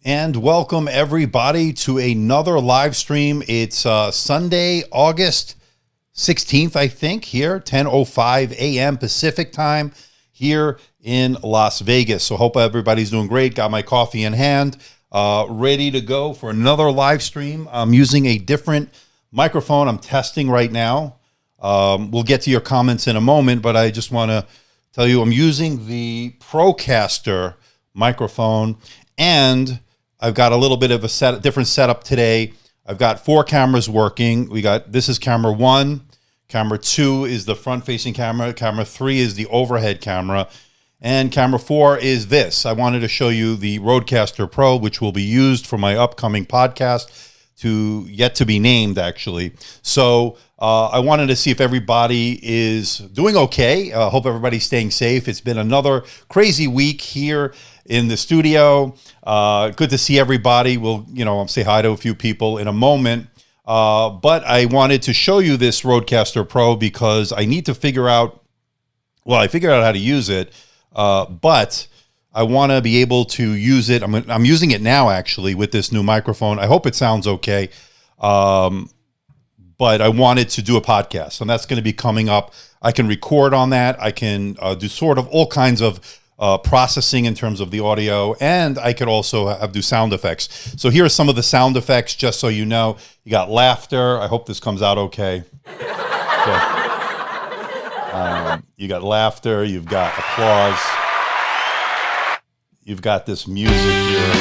And welcome everybody to another live stream. It's Sunday, August 16th, I think, here, 10:05 a.m. Pacific time here in Las Vegas. So hope everybody's doing great. Got my coffee in hand, ready to go for another live stream. I'm using a different microphone I'm testing right now. We'll get to your comments in a moment, but I just want to tell you I'm using the Procaster microphone, and I've got a little bit of a different setup today. I've got 4 cameras working. This is camera 1. Camera 2 is the front-facing camera. Camera 3 is the overhead camera. And camera 4 is this. I wanted to show you the Rodecaster Pro, which will be used for my upcoming podcast, yet to be named, actually. So I wanted to see if everybody is doing okay. Hope everybody's staying safe. It's been another crazy week here in the studio. Good to see everybody. I'll say hi to a few people in a moment. But I wanted to show you this Rodecaster Pro because I need to figure out, I figured out how to use it, but I want to be able to use it. I'm using it now, actually, with this new microphone. I hope it sounds okay. But I wanted to do a podcast, and that's going to be coming up. I can record on that. I can do sort of all kinds of processing in terms of the audio, and I could also do sound effects. So here are some of the sound effects, just so you know. You got laughter. I hope this comes out okay. You got laughter. You've got applause. You've got this music here.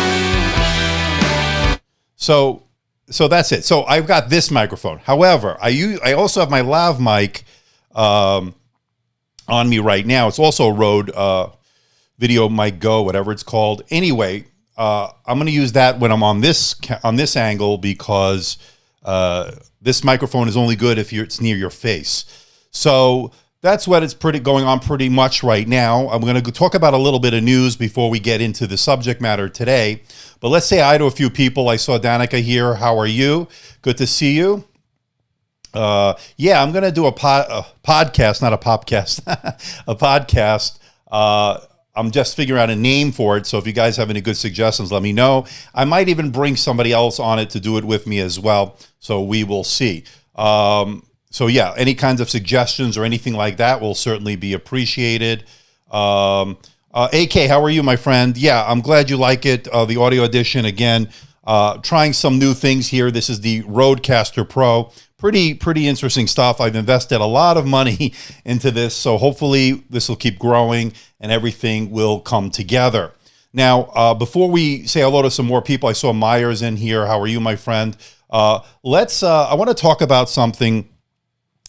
So that's it. So I've got this microphone. However, I also have my lav mic on me right now. It's also a Rode Video Mic Go, whatever it's called. Anyway, I'm going to use that when I'm on this angle because this microphone is only good if it's near your face. So that's what it's going on pretty much right now. I'm going to talk about a little bit of news before we get into the subject matter today. But let's say hi to a few people. I saw Danica here. How are you? Good to see you. I'm going to do a podcast, not a popcast, a podcast. I'm just figuring out a name for it. So if you guys have any good suggestions, let me know. I might even bring somebody else on it to do it with me as well. So we will see. Any kinds of suggestions or anything like that will certainly be appreciated. AK, how are you, my friend? Yeah, I'm glad you like it. The audio edition, again, trying some new things here. This is the Rodecaster Pro. Pretty interesting stuff. I've invested a lot of money into this, so hopefully this will keep growing and everything will come together. Now, before we say hello to some more people, I saw Myers in here. How are you, my friend? I want to talk about something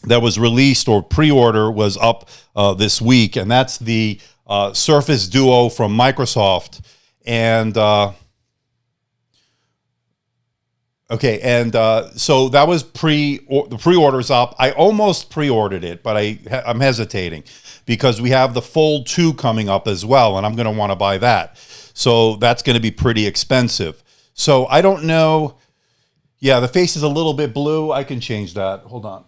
that was released or pre-order was up this week, and that's the Surface Duo from Microsoft. And so that was the pre-order's up. I almost pre-ordered it, but I'm hesitating because we have the Fold 2 coming up as well, and I'm going to want to buy that. So that's going to be pretty expensive. So I don't know. Yeah, the face is a little bit blue. I can change that. Hold on.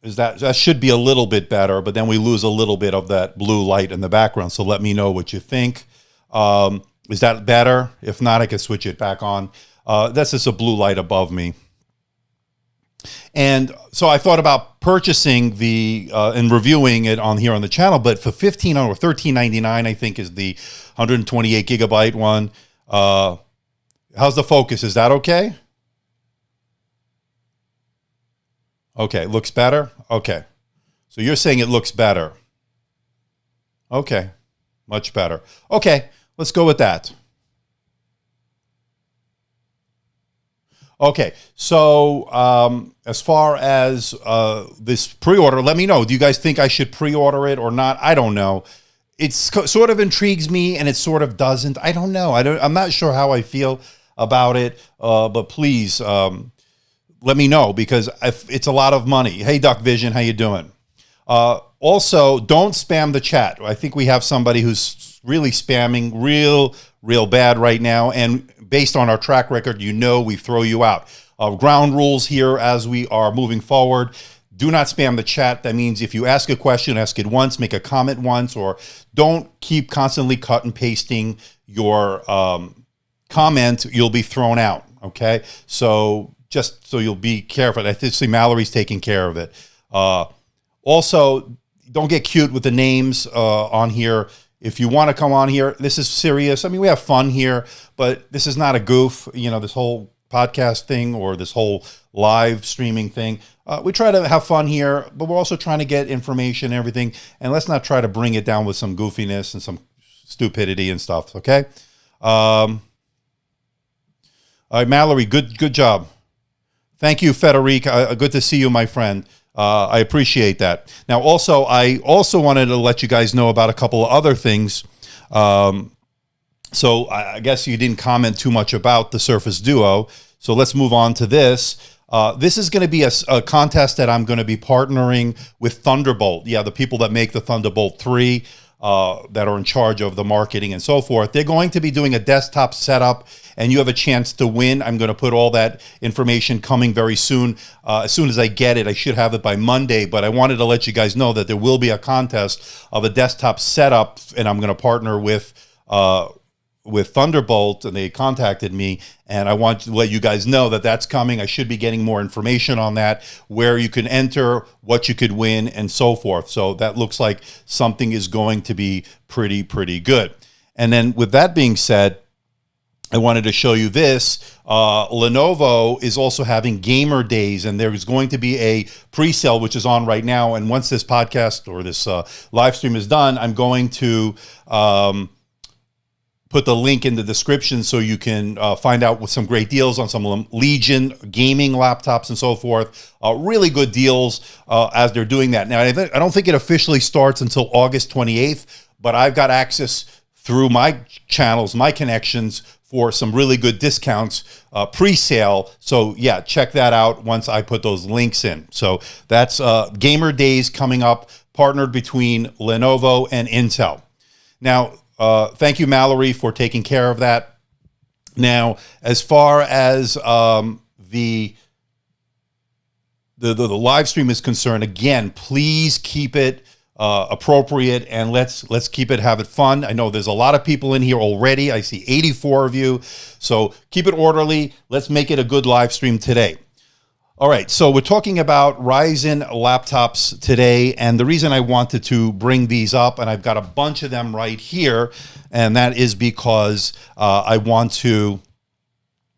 That should be a little bit better, but then we lose a little bit of that blue light in the background. So let me know what you think. Is that better? If not, I can switch it back on. That's just a blue light above me. And so I thought about purchasing and reviewing it on here on the channel, but for $15 or $13.99, I think is the 128 gigabyte one. How's the focus? Is that okay? Okay, looks better? Okay. So you're saying it looks better. Okay, much better. Okay, let's go with that. Okay, so as far as this pre-order, let me know. Do you guys think I should pre-order it or not? I don't know. It sort of intrigues me and it sort of doesn't. I don't know. I'm not sure how I feel about it, but please let me know because it's a lot of money. Hey, Duck Vision, how you doing? Also, don't spam the chat. I think we have somebody who's really spamming real bad right now. And based on our track record, we throw you out. Ground rules here as we are moving forward. Do not spam the chat. That means if you ask a question, ask it once, make a comment once, or don't keep constantly cut and pasting your comment. You'll be thrown out, okay? So just so you'll be careful. I think Mallory's taking care of it. Also, don't get cute with the names on here. If you want to come on here, this is serious. I mean, we have fun here, but this is not a goof, you know, this whole podcast thing or this whole live streaming thing. We try to have fun here, but we're also trying to get information and everything. And let's not try to bring it down with some goofiness and some stupidity and stuff, okay? All right, Mallory, good job. Thank you, Federica. Good to see you, my friend. I appreciate that. Now, I also wanted to let you guys know about a couple of other things. So I guess you didn't comment too much about the Surface Duo. So let's move on to this. This is going to be a contest that I'm going to be partnering with Thunderbolt. Yeah, the people that make the Thunderbolt 3 that are in charge of the marketing and so forth. They're going to be doing a desktop setup, and you have a chance to win. I'm going to put all that information coming very soon. As soon as I get it, I should have it by Monday, but I wanted to let you guys know that there will be a contest of a desktop setup, and I'm going to partner with Thunderbolt, and they contacted me, and I want to let you guys know that that's coming. I should be getting more information on that, where you can enter, what you could win, and so forth. So that looks like something is going to be pretty good. And then with that being said, I wanted to show you this. Lenovo is also having Gamer Days, and there's going to be a pre-sale, which is on right now. And once this podcast or this live stream is done, I'm going to put the link in the description so you can find out with some great deals on some Legion gaming laptops and so forth. Really good deals as they're doing that. Now, I don't think it officially starts until August 28th, but I've got access through my channels, my connections, for some really good discounts pre-sale. So yeah, check that out once I put those links in. So that's Gamer Days coming up, partnered between Lenovo and Intel. Now, thank you, Mallory, for taking care of that. Now, as far as the live stream is concerned, again, please keep it appropriate, and let's keep it, have it fun. I know there's a lot of people in here already. I see 84 of you. So keep it orderly. Let's make it a good live stream today. All right, so we're talking about Ryzen laptops today, and the reason I wanted to bring these up, and I've got a bunch of them right here, and that is because I want to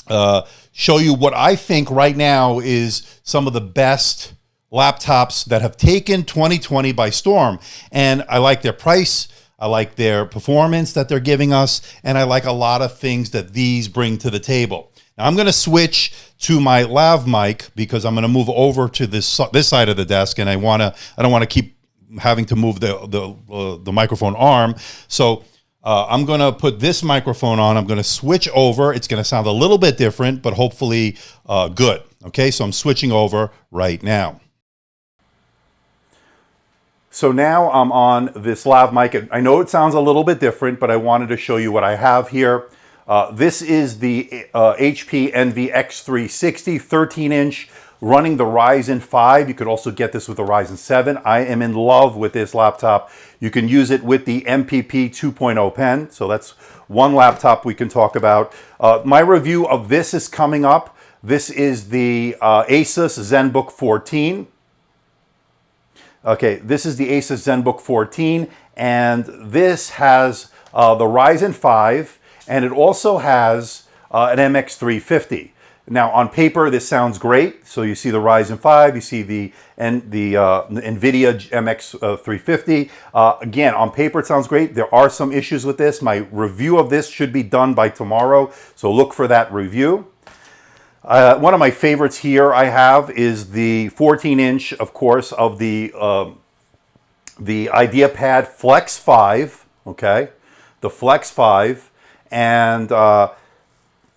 show you what I think right now is some of the best laptops that have taken 2020 by storm. And I like their price, I like their performance that they're giving us, and I like a lot of things that these bring to the table. Now I'm going to switch to my lav mic because I'm going to move over to this side of the desk, and I don't want to keep having to move the microphone arm. So I'm going to put this microphone on. I'm going to switch over. It's going to sound a little bit different, but hopefully good. Okay, so I'm switching over right now. So now I'm on this lav mic. I know it sounds a little bit different, but I wanted to show you what I have here. This is the HP Envy X360 13-inch running the Ryzen 5. You could also get this with the Ryzen 7. I am in love with this laptop. You can use it with the MPP 2.0 pen. So that's one laptop we can talk about. My review of this is coming up. This is the Asus ZenBook 14. Okay, this is the Asus ZenBook 14, and this has the Ryzen 5, and it also has an MX350. Now, on paper, this sounds great. So you see the Ryzen 5, you see the NVIDIA MX350. Again, on paper, it sounds great. There are some issues with this. My review of this should be done by tomorrow, so look for that review. One of my favorites here I have is the 14-inch, of course, of the IdeaPad Flex 5, okay? The Flex 5, and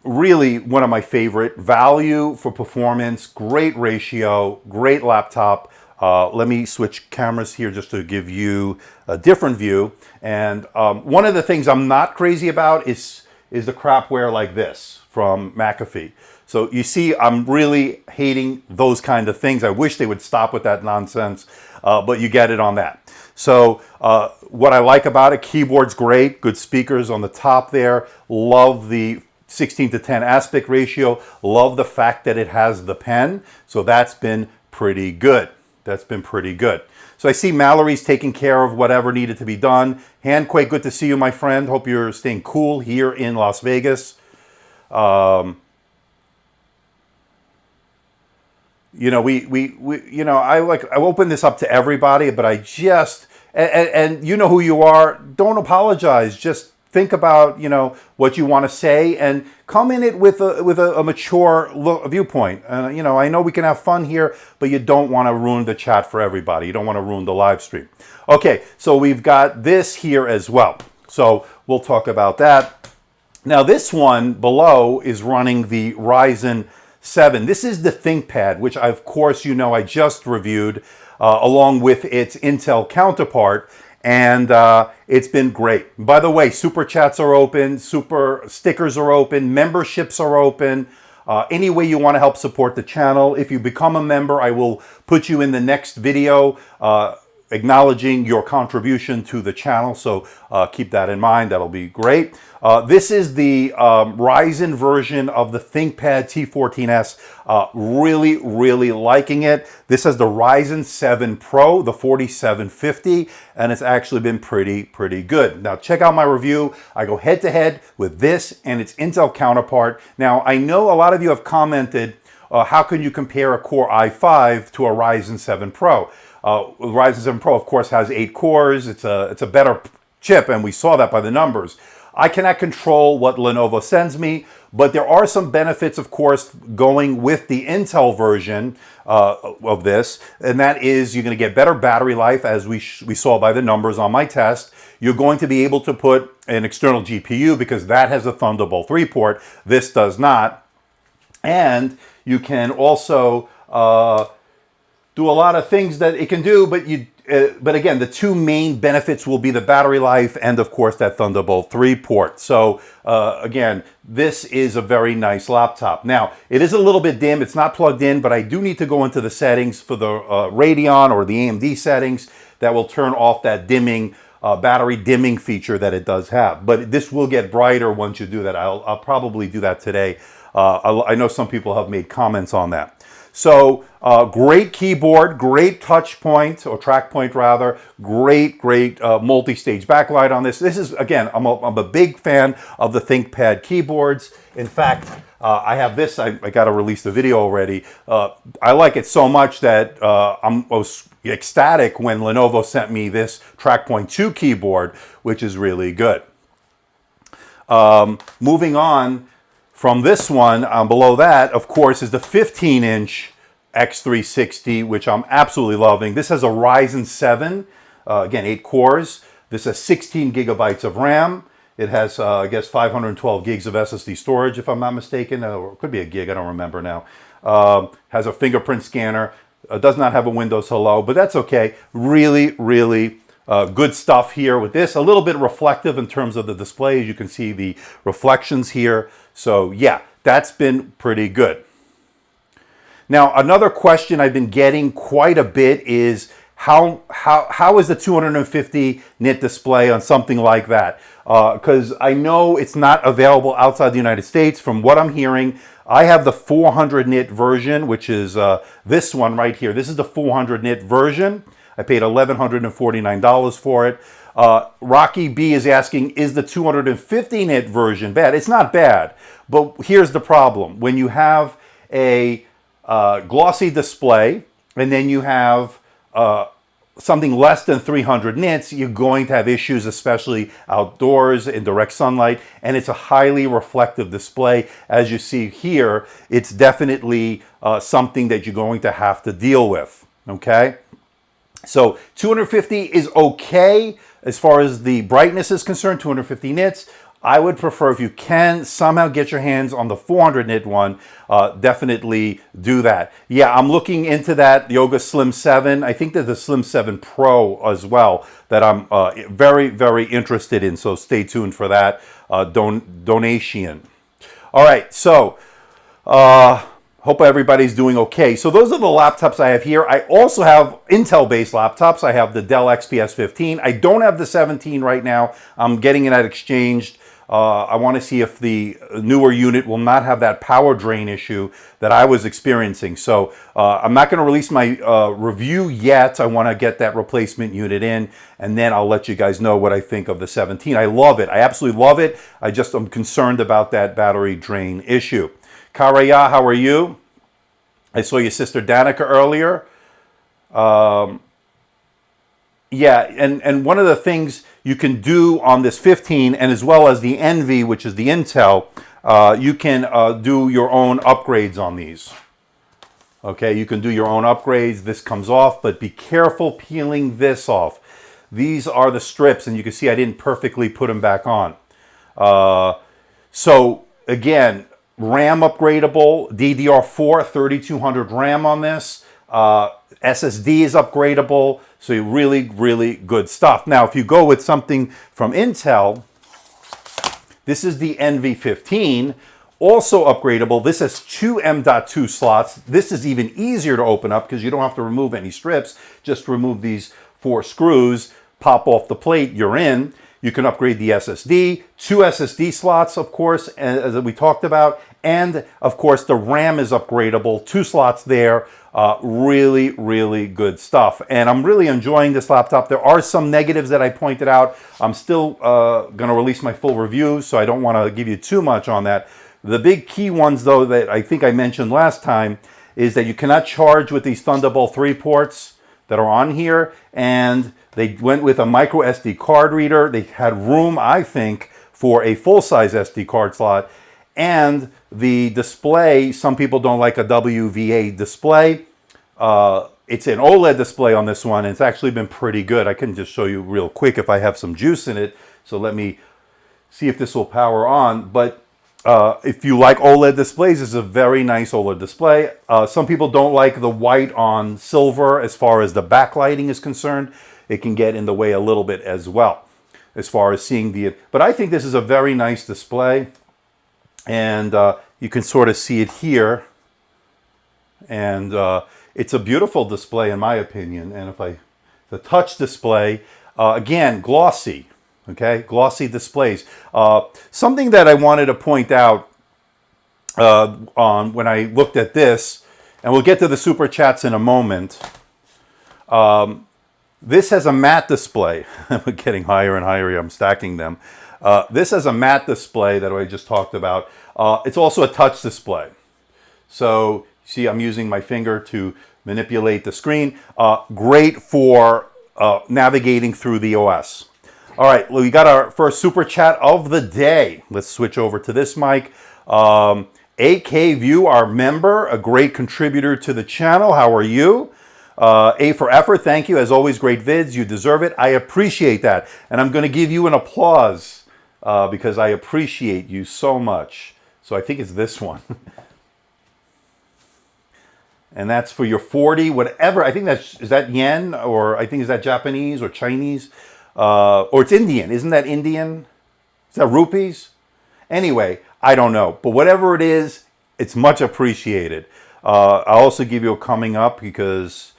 really one of my favorite. Value for performance, great ratio, great laptop. Let me switch cameras here just to give you a different view. And one of the things I'm not crazy about is is the crapware like this from McAfee. So you see, I'm really hating those kind of things. I wish they would stop with that nonsense, but you get it on that. So what I like about it, keyboard's great, good speakers on the top there. Love the 16:10 aspect ratio. Love the fact that it has the pen. So that's been pretty good. That's been pretty good. So I see Mallory's taking care of whatever needed to be done. Handquake, good to see you, my friend. Hope you're staying cool here in Las Vegas. You know, you know, I open this up to everybody, but I just, and you know who you are. Don't apologize. Just think about, you know, what you want to say and come in it with a mature viewpoint. You know, I know we can have fun here, but you don't want to ruin the chat for everybody. You don't want to ruin the live stream. Okay, so we've got this here as well. So we'll talk about that. Now this one below is running the Ryzen 7. This is the ThinkPad, which of course you know I just reviewed along with its Intel counterpart. And it's been great. By the way, super chats are open, super stickers are open, memberships are open. Any way you want to help support the channel. If you become a member, I will put you in the next video acknowledging your contribution to the channel. So keep that in mind. That'll be great. This is the Ryzen version of the ThinkPad T14S. Really, really liking it. This has the Ryzen 7 Pro, the 4750, and it's actually been pretty good. Now check out my review. I go head to head with this and its Intel counterpart. Now I know a lot of you have commented, how can you compare a Core i5 to a Ryzen 7 Pro? Ryzen 7 Pro, of course, has 8 cores. It's a better chip, and we saw that by the numbers. I cannot control what Lenovo sends me, but there are some benefits, of course, going with the Intel version of this, and that is you're going to get better battery life, as we saw by the numbers on my test. You're going to be able to put an external GPU because that has a Thunderbolt 3 port. This does not. And you can also do a lot of things that it can do, but again, the two main benefits will be the battery life and, of course, that Thunderbolt 3 port. So, again, this is a very nice laptop. Now, it is a little bit dim. It's not plugged in, but I do need to go into the settings for the Radeon or the AMD settings that will turn off that dimming, battery dimming feature that it does have. But this will get brighter once you do that. I'll probably do that today. I know some people have made comments on that. So great keyboard, great touch point, or track point rather, great multi-stage backlight on this. This is, again, I'm a big fan of the ThinkPad keyboards. In fact, I have this, I got to release the video already. I like it so much that I was ecstatic when Lenovo sent me this TrackPoint 2 keyboard, which is really good. Moving on, from this one, below that, of course, is the 15-inch X360, which I'm absolutely loving. This has a Ryzen 7, again, 8 cores. This has 16 gigabytes of RAM. It has, I guess, 512 gigs of SSD storage, if I'm not mistaken. Or it could be a gig, I don't remember now. Has a fingerprint scanner. Does not have a Windows Hello, but that's okay. Really, really good stuff here with this. A little bit reflective in terms of the display. As you can see the reflections here. So yeah, that's been pretty good. Now, another question I've been getting quite a bit is how is the 250 nit display on something like that? Because I know it's not available outside the United States. From what I'm hearing, I have the 400 nit version, which is this one right here. This is the 400 nit version. I paid $1,149 for it. Rocky B is asking, is the 250 nit version bad? It's not bad, but here's the problem. When you have a glossy display and then you have something less than 300 nits, you're going to have issues, especially outdoors in direct sunlight, and it's a highly reflective display. As you see here, it's definitely something that you're going to have to deal with, okay? So 250 is okay as far as the brightness is concerned, 250 nits. I would prefer, if you can somehow get your hands on the 400 nit one, definitely do that. Yeah, I'm looking into that Yoga Slim 7. I think there's a Slim 7 Pro as well that I'm very, very interested in. So stay tuned for that donation. All right, so hope everybody's doing okay. So those are the laptops I have here. I also have Intel-based laptops. I have the Dell XPS 15. I don't have the 17 right now. I'm getting it exchanged. I want to see if the newer unit will not have that power drain issue that I was experiencing. So I'm not going to release my review yet. I want to get that replacement unit in, and then I'll let you guys know what I think of the 17. I love it. I absolutely love it. I'm concerned about that battery drain issue. Karaya, how are you? I saw your sister Danica earlier. Yeah, and one of the things you can do on this 15, and as well as the Envy, which is the Intel, you can do your own upgrades on these. Okay, you can do your own upgrades. This comes off, but be careful peeling this off. These are the strips, and you can see I didn't perfectly put them back on. So again, RAM upgradable, DDR4, 3200 RAM on this. SSD is upgradable, so really, really good stuff. Now, if you go with something from Intel, this is the NV15, also upgradable. This has two M.2 slots. This is even easier to open up because you don't have to remove any strips. Just remove these 4 screws, pop off the plate, you're in. You can upgrade the SSD, 2 SSD slots, of course, as we talked about, and of course the RAM is upgradable, 2 slots there. Really, really good stuff. And I'm really enjoying this laptop. There are some negatives that I pointed out. I'm still going to release my full review, so I don't want to give you too much on that. The big key ones, though, that I think I mentioned last time is that you cannot charge with these Thunderbolt 3 ports that are on here, and they went with a micro SD card reader. They had room, I think, for a full-size SD card slot. And the display, some people don't like a WVA display. It's an OLED display on this one, and it's actually been pretty good. I can just show you real quick if I have some juice in it. So let me see if this will power on. But if you like OLED displays, it's a very nice OLED display. Some people don't like the white on silver as far as the backlighting is concerned. It can get in the way a little bit as well as far as seeing the... But I think this is a very nice display. And you can sort of see it here. And it's a beautiful display in my opinion. And the touch display, again, glossy. Okay, glossy displays. Something that I wanted to point out on when I looked at this, and we'll get to the super chats in a moment. This has a matte display. We're getting higher and higher here. I'm stacking them. This has a matte display that I just talked about. It's also a touch display. So see, I'm using my finger to manipulate the screen. Great for navigating through the OS. All right, well, we got our first super chat of the day. Let's switch over to this mic. AK View, our member, a great contributor to the channel. How are you? A for effort, thank you. As always, great vids. You deserve it. I appreciate that. And I'm going to give you an applause because I appreciate you so much. So I think it's this one. And that's for your 40, whatever. I think is that yen, or I think is that Japanese or Chinese? Or it's Indian. Isn't that Indian? Is that rupees? Anyway, I don't know. But whatever it is, it's much appreciated. I'll also give you a coming up because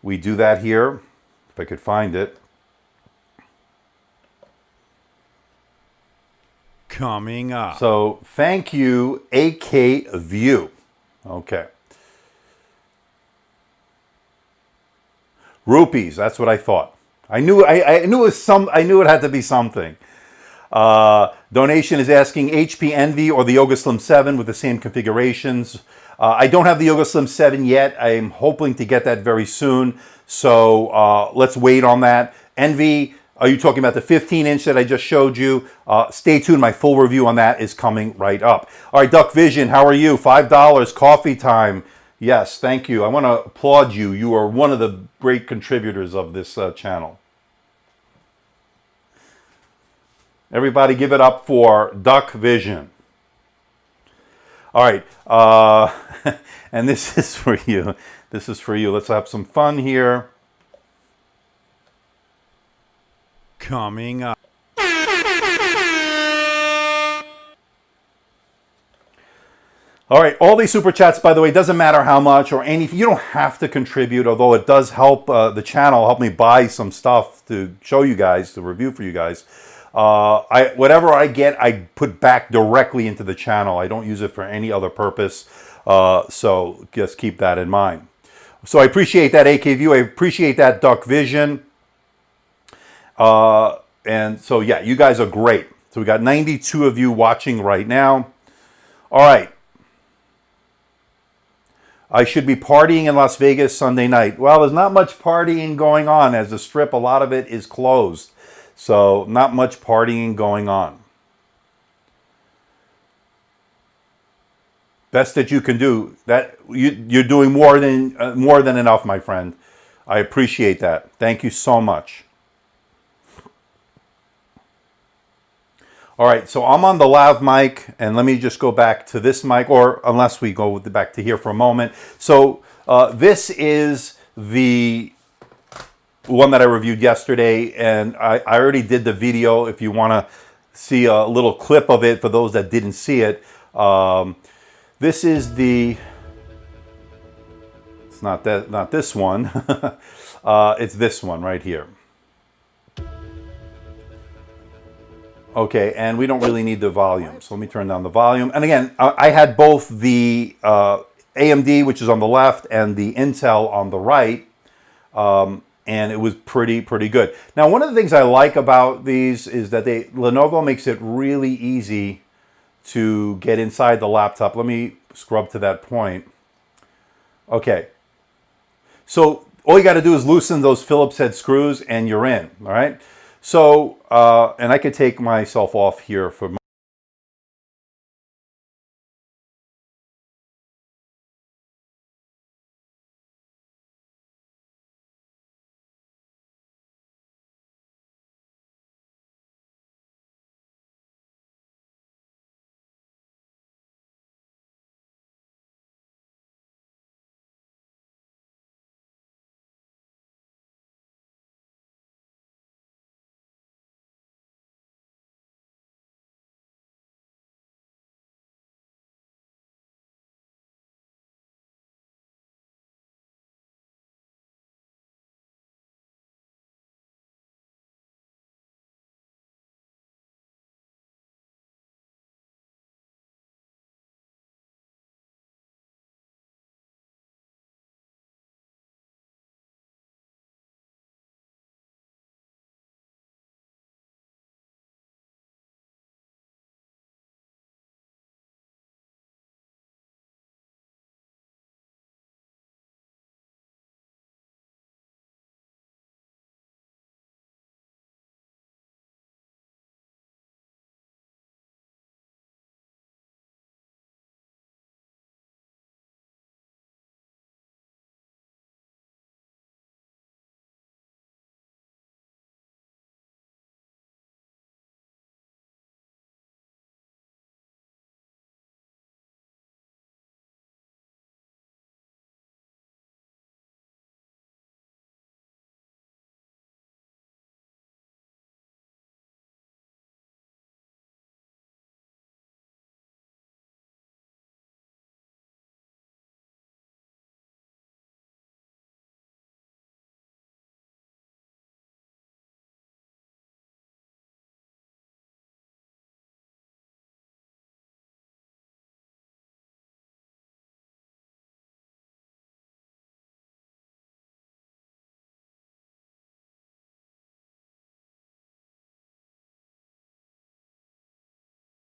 we do that here. If I could find it. Coming up. So thank you, AK View. Okay. Rupees, that's what I thought. I knew it was I knew it had to be something. Donation is asking HP Envy or the Yoga Slim 7 with the same configurations. I don't have the Yoga Slim 7 yet. I'm hoping to get that very soon. So let's wait on that. Envy, are you talking about the 15-inch that I just showed you? Stay tuned. My full review on that is coming right up. All right, Duck Vision, how are you? $5, coffee time. Yes, thank you. I want to applaud you. You are one of the great contributors of this channel. Everybody give it up for Duck Vision. All right. And this is for you. This is for you. Let's have some fun here. Coming up. All right, all these super chats, by the way, doesn't matter how much or any, you don't have to contribute, although it does help the channel, help me buy some stuff to show you guys, to review for you guys. Whatever I get, I put back directly into the channel. I don't use it for any other purpose, so just keep that in mind. So I appreciate that, AK View. I appreciate that, Duck Vision. And so, yeah, you guys are great. So we got 92 of you watching right now. All right. I should be partying in Las Vegas Sunday night. Well, there's not much partying going on as the Strip, a lot of it is closed. So not much partying going on. Best that you can do. That you're doing more than enough, my friend. I appreciate that. Thank you so much. All right, so I'm on the lav mic, and let me just go back to this mic, or unless we go back to here for a moment. So this is the one that I reviewed yesterday, and I already did the video. If you want to see a little clip of it for those that didn't see it, this is the. It's not this one. It's this one right here. Okay, and we don't really need the volume, so let me turn down the volume. And again, I had both the AMD, which is on the left, and the Intel on the right, and it was pretty good. Now, one of the things I like about these is that Lenovo makes it really easy to get inside the laptop. Let me scrub to that point. Okay, so all you got to do is loosen those Phillips head screws, and you're in. All right. So, and I could take myself off here for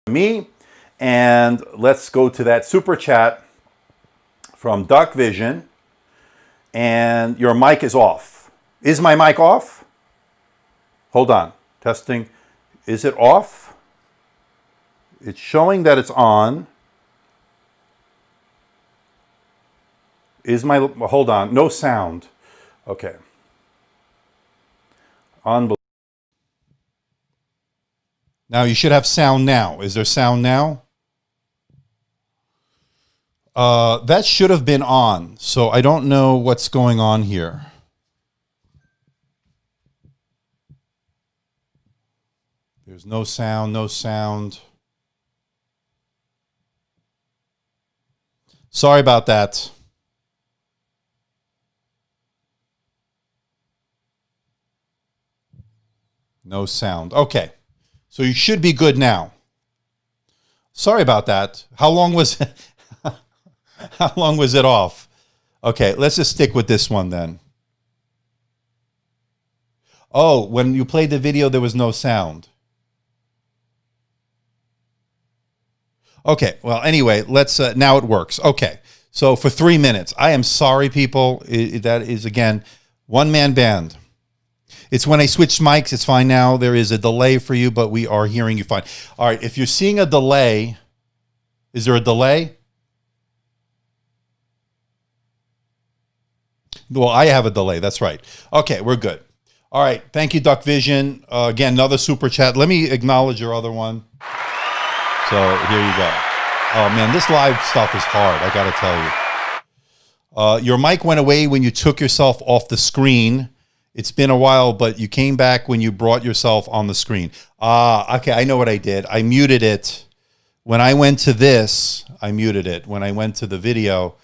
me, and let's go to that super chat from Duck Vision. And your mic is off. Is my mic off? Hold on. Testing. Is it off? It's showing that it's on. Hold on. No sound. Okay. Unbelievable. Now you should have sound now. Is there sound now? That should have been on. So I don't know what's going on here. There's no sound, no sound. Sorry about that. No sound. Okay. So you should be good now. Sorry about that. How long was how long was it off? Okay, let's just stick with this one then. Oh, when you played the video, there was no sound. Okay, well, anyway, let's, now it works. Okay, so for 3 minutes, I am sorry, people. That is, again, one-man band. It's when I switched mics, it's fine now. There is a delay for you, but we are hearing you fine. All right, if you're seeing a delay, is there a delay? Well, I have a delay, that's right. Okay, we're good. All right, thank you, Duck Vision. Again, another super chat. Let me acknowledge your other one. So here you go. Oh, man, this live stuff is hard, I got to tell you. Your mic went away when you took yourself off the screen. It's been a while, but you came back when you brought yourself on the screen. Okay, I know what I did. I muted it. When I went to this, I muted it. When I went to the video,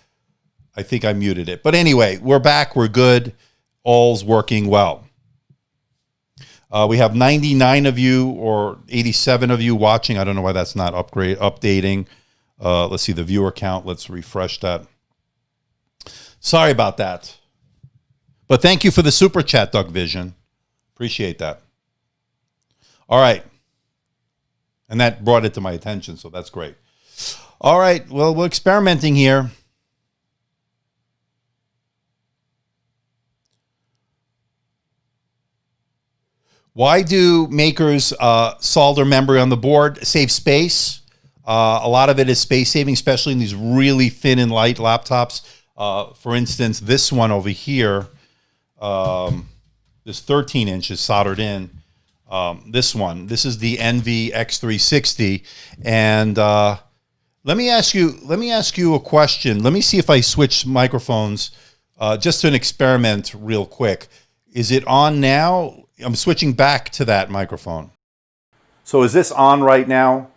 I think I muted it. But anyway, we're back. We're good. All's working well. We have 99 of you or 87 of you watching. I don't know why that's not updating. Let's see the viewer count. Let's refresh that. Sorry about that. But thank you for the super chat, Duck Vision. Appreciate that. All right. And that brought it to my attention, so that's great. All right. Well, we're experimenting here. Why do makers solder memory on the board? Save space. A lot of it is space saving, especially in these really thin and light laptops. For instance, this one over here, this 13 inches soldered in. This is the NV X360. And let me ask you a question. Let me see if I switch microphones, just to an experiment real quick. Is it on now? I'm switching back to that microphone. So is this on right now?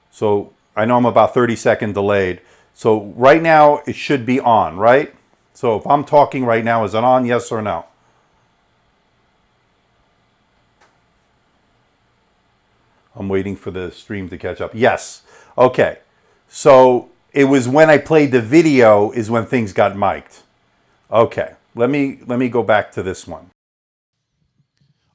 So I know I'm about 30-second delayed. So right now it should be on, right? So if I'm talking right now, is it on, yes or no? I'm waiting for the stream to catch up. Yes. Okay. So it was when I played the video is when things got mic'd. Okay. Let me go back to this one.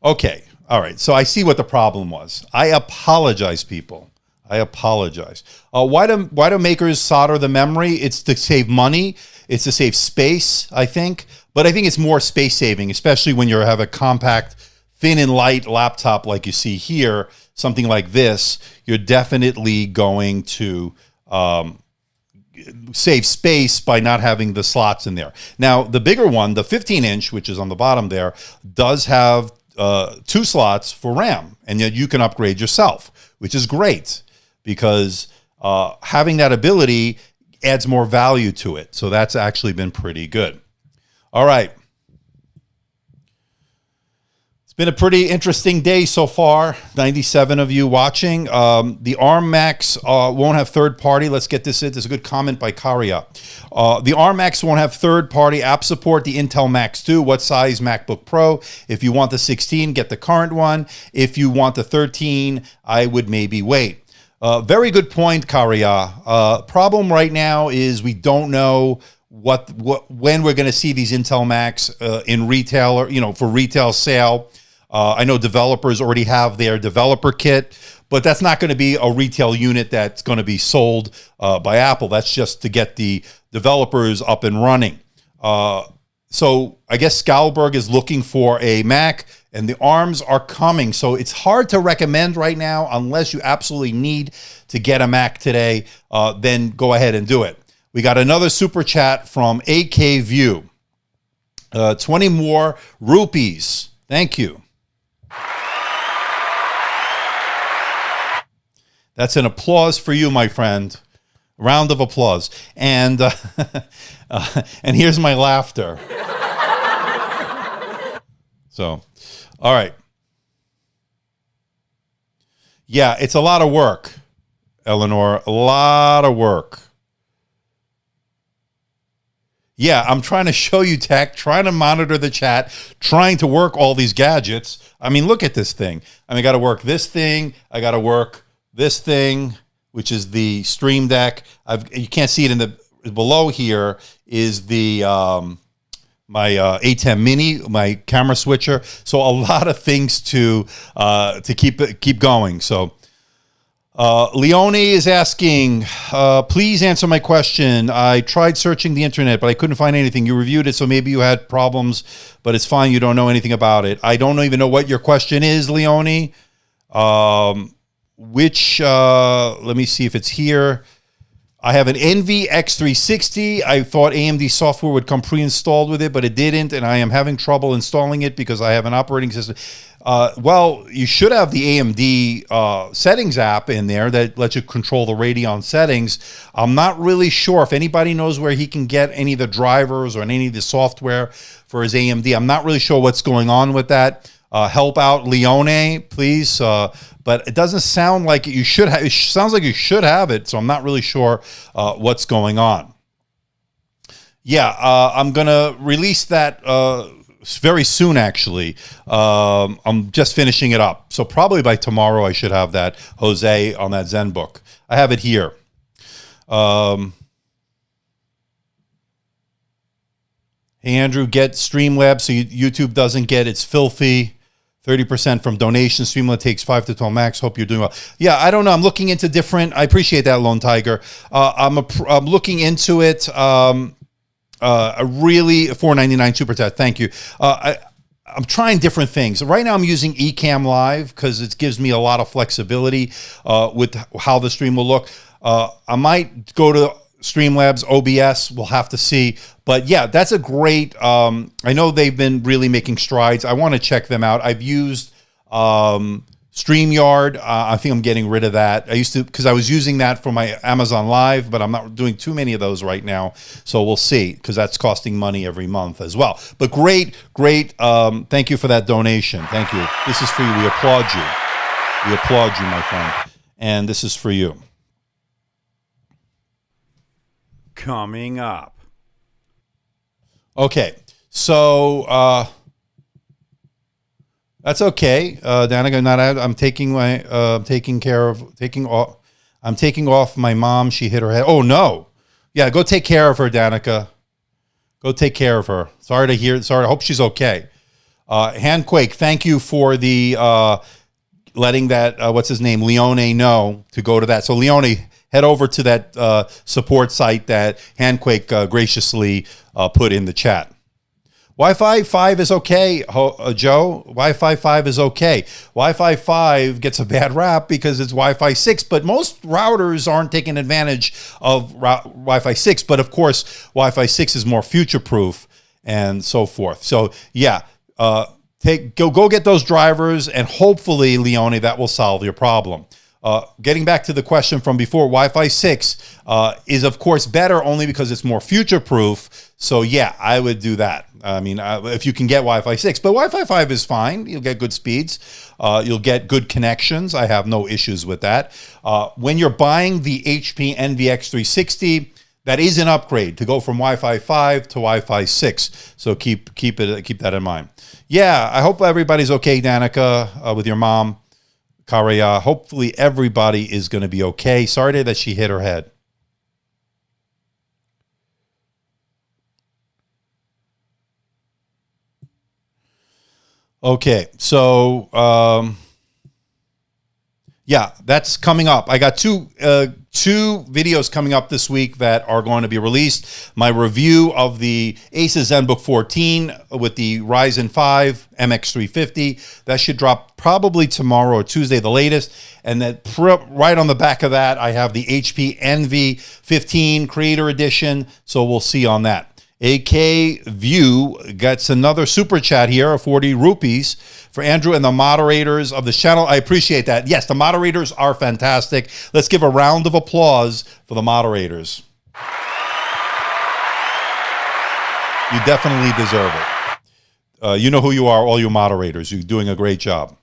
Okay. All right. So I see what the problem was. I apologize, people. I apologize. Why do makers solder the memory? It's to save money. It's to save space, I think. But I think it's more space saving, especially when you have a compact, thin and light laptop like you see here, something like this. You're definitely going to save space by not having the slots in there. Now, the bigger one, the 15-inch, which is on the bottom there, does have 2 slots for RAM, and yet you can upgrade yourself, which is great because having that ability adds more value to it. So that's actually been pretty good. All right. It's been a pretty interesting day so far. 97 of you watching. The ARM Macs won't have third party. Let's get this in. There's a good comment by Karia. The ARM Macs won't have third party app support. The Intel Macs do. What size MacBook Pro? If you want the 16, get the current one. If you want the 13, I would maybe wait. Very good point, Karia. Problem right now is we don't know when we're going to see these Intel Macs in retail, or for retail sale. I know developers already have their developer kit, but that's not going to be a retail unit that's going to be sold by Apple. That's just to get the developers up and running. So I guess Scalberg is looking for a Mac, and the ARMs are coming. So it's hard to recommend right now unless you absolutely need to get a Mac today. Then go ahead and do it. We got another super chat from AK View. 20 more rupees. Thank you. That's an applause for you, my friend. Round of applause. And and here's my laughter. So, all right. Yeah, it's a lot of work, Eleanor. A lot of work. Yeah, I'm trying to show you tech, trying to monitor the chat, trying to work all these gadgets. I mean, look at this thing. I mean, I got to work this thing. I got to work this thing, which is the Stream Deck. You can't see it in the below here is the my A10 Mini, my camera switcher. So a lot of things to keep going. So Leone is asking, please answer my question. I tried searching the internet, but I couldn't find anything. You reviewed it, so maybe you had problems, but it's fine. You don't know anything about it. I don't even know what your question is, Leone. Let me see if it's here. I have an NV X360. I thought AMD software would come pre-installed with it, but it didn't, and I am having trouble installing it because I have an operating system. Well, you should have the AMD settings app in there that lets you control the Radeon settings. I'm not really sure if anybody knows where he can get any of the drivers or any of the software for his AMD. I'm not really sure what's going on with that. Help out Leone, please. But it doesn't sound like you should have. It sounds like you should have it, so I'm not really sure what's going on. Yeah, I'm gonna release that very soon. Actually, I'm just finishing it up, so probably by tomorrow I should have that, Jose, on that ZenBook. I have it here. Hey Andrew, get Streamlabs so YouTube doesn't get it's filthy. 30% from donations. Streamlabs takes 5 to 12 max. Hope you're doing well. Yeah, I don't know. I'm looking into different. I appreciate that, Lone Tiger. I'm looking into it. A really $4.99 super chat. Thank you. I'm trying different things. Right now, I'm using Ecamm Live because it gives me a lot of flexibility with how the stream will look. I might go to Streamlabs OBS. We'll have to see. But yeah, that's a great, I know they've been really making strides. I want to check them out. I've used StreamYard. I think I'm getting rid of that. I used to, because I was using that for my Amazon Live, but I'm not doing too many of those right now. So we'll see, because that's costing money every month as well. But great. Thank you for that donation. Thank you. This is for you. We applaud you. We applaud you, my friend. And this is for you. Coming up. Okay, so that's okay. Danica, not out. I'm taking off my mom. She hit her head. Oh no, yeah. Go take care of her, Danica. Go take care of her. Sorry to hear. Sorry. I hope she's okay. Handquake. Thank you for the letting that what's his name, Leone, know to go to that. So Leone, head over to that support site that Handquake graciously put in the chat. Wi-Fi 5 is okay, Joe. Wi-Fi 5 is okay. Wi-Fi 5 gets a bad rap because it's Wi-Fi 6, but most routers aren't taking advantage of Wi-Fi 6. But of course, Wi-Fi 6 is more future-proof and so forth. So yeah, go get those drivers, and hopefully, Leone, that will solve your problem. Getting back to the question from before, Wi-Fi 6 is, of course, better only because it's more future-proof. So, yeah, I would do that. I mean, if you can get Wi-Fi 6. But Wi-Fi 5 is fine. You'll get good speeds. You'll get good connections. I have no issues with that. When you're buying the HP NVX360, that is an upgrade to go from Wi-Fi 5 to Wi-Fi 6. So keep that in mind. Yeah, I hope everybody's okay, Danica, with your mom. Karaya, hopefully everybody is going to be okay. Sorry that she hit her head. Okay, so yeah, that's coming up. I got two videos coming up this week that are going to be released. My review of the Asus ZenBook 14 with the Ryzen 5 MX350. That should drop probably tomorrow or Tuesday, the latest. And then right on the back of that, I have the HP Envy 15 Creator Edition. So we'll see on that. AK View gets another super chat here of 40 rupees for Andrew and the moderators of the channel. I appreciate that. Yes, the moderators are fantastic. Let's give a round of applause for the moderators. You definitely deserve it. You know who you are, all you moderators. You're doing a great job.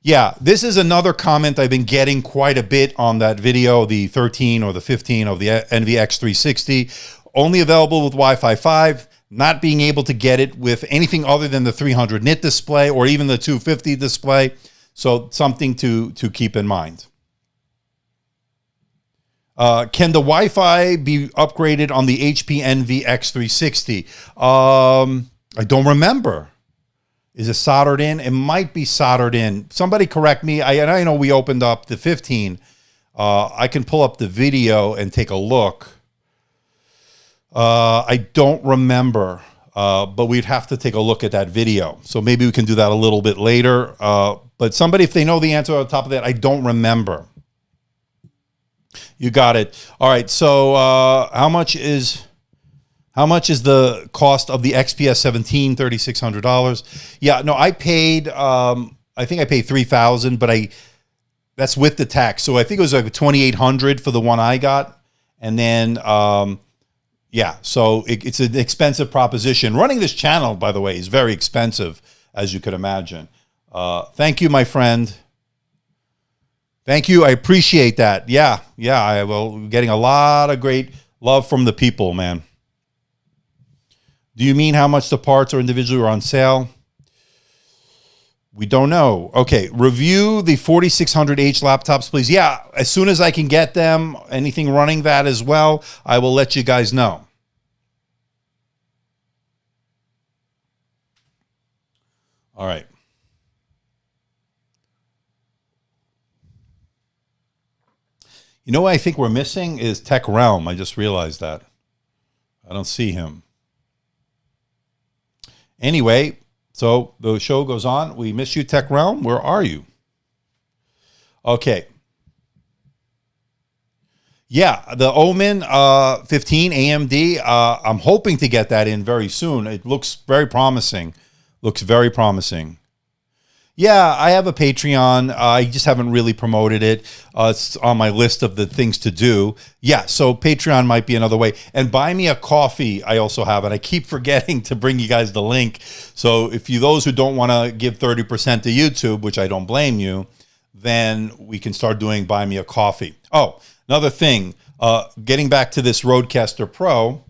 Yeah, this is another comment I've been getting quite a bit on that video, the 13 or the 15 of the NVX 360. Only available with Wi-Fi 5, not being able to get it with anything other than the 300 nit display or even the 250 display. So something to keep in mind. Can the Wi-Fi be upgraded on the HP NVX 360? I don't remember. Is it soldered in? It might be soldered in. Somebody correct me. I know we opened up the 15. I can pull up the video and take a look. I don't remember, but we'd have to take a look at that video. So maybe we can do that a little bit later. But somebody, if they know the answer on top of that, I don't remember. You got it. All right. So how much is the cost of the XPS 17? $3,600. Yeah, no, I paid. I think I paid $3,000, but that's with the tax. So I think it was like $2,800 for the one I got, and then yeah. So it's an expensive proposition. Running this channel, by the way, is very expensive, as you could imagine. Thank you, my friend. Thank you. I appreciate that. Yeah. Getting a lot of great love from the people, man. Do you mean how much the parts are individually or on sale? We don't know. Okay, review the 4600H laptops, please. Yeah, as soon as I can get them, anything running that as well, I will let you guys know. All right. You know what I think we're missing is Tech Realm. I just realized that. I don't see him. Anyway, so the show goes on. We miss you, Tech Realm. Where are you? Okay. Yeah, the Omen 15 AMD. I'm hoping to get that in very soon. It looks very promising. Looks very promising. Yeah, I have a Patreon. I just haven't really promoted it. It's on my list of the things to do. Yeah, so Patreon might be another way. And Buy Me a Coffee, I also have. And I keep forgetting to bring you guys the link. So if you, those who don't want to give 30% to YouTube, which I don't blame you, then we can start doing Buy Me a Coffee. Oh, another thing. Getting back to this Rodecaster Pro,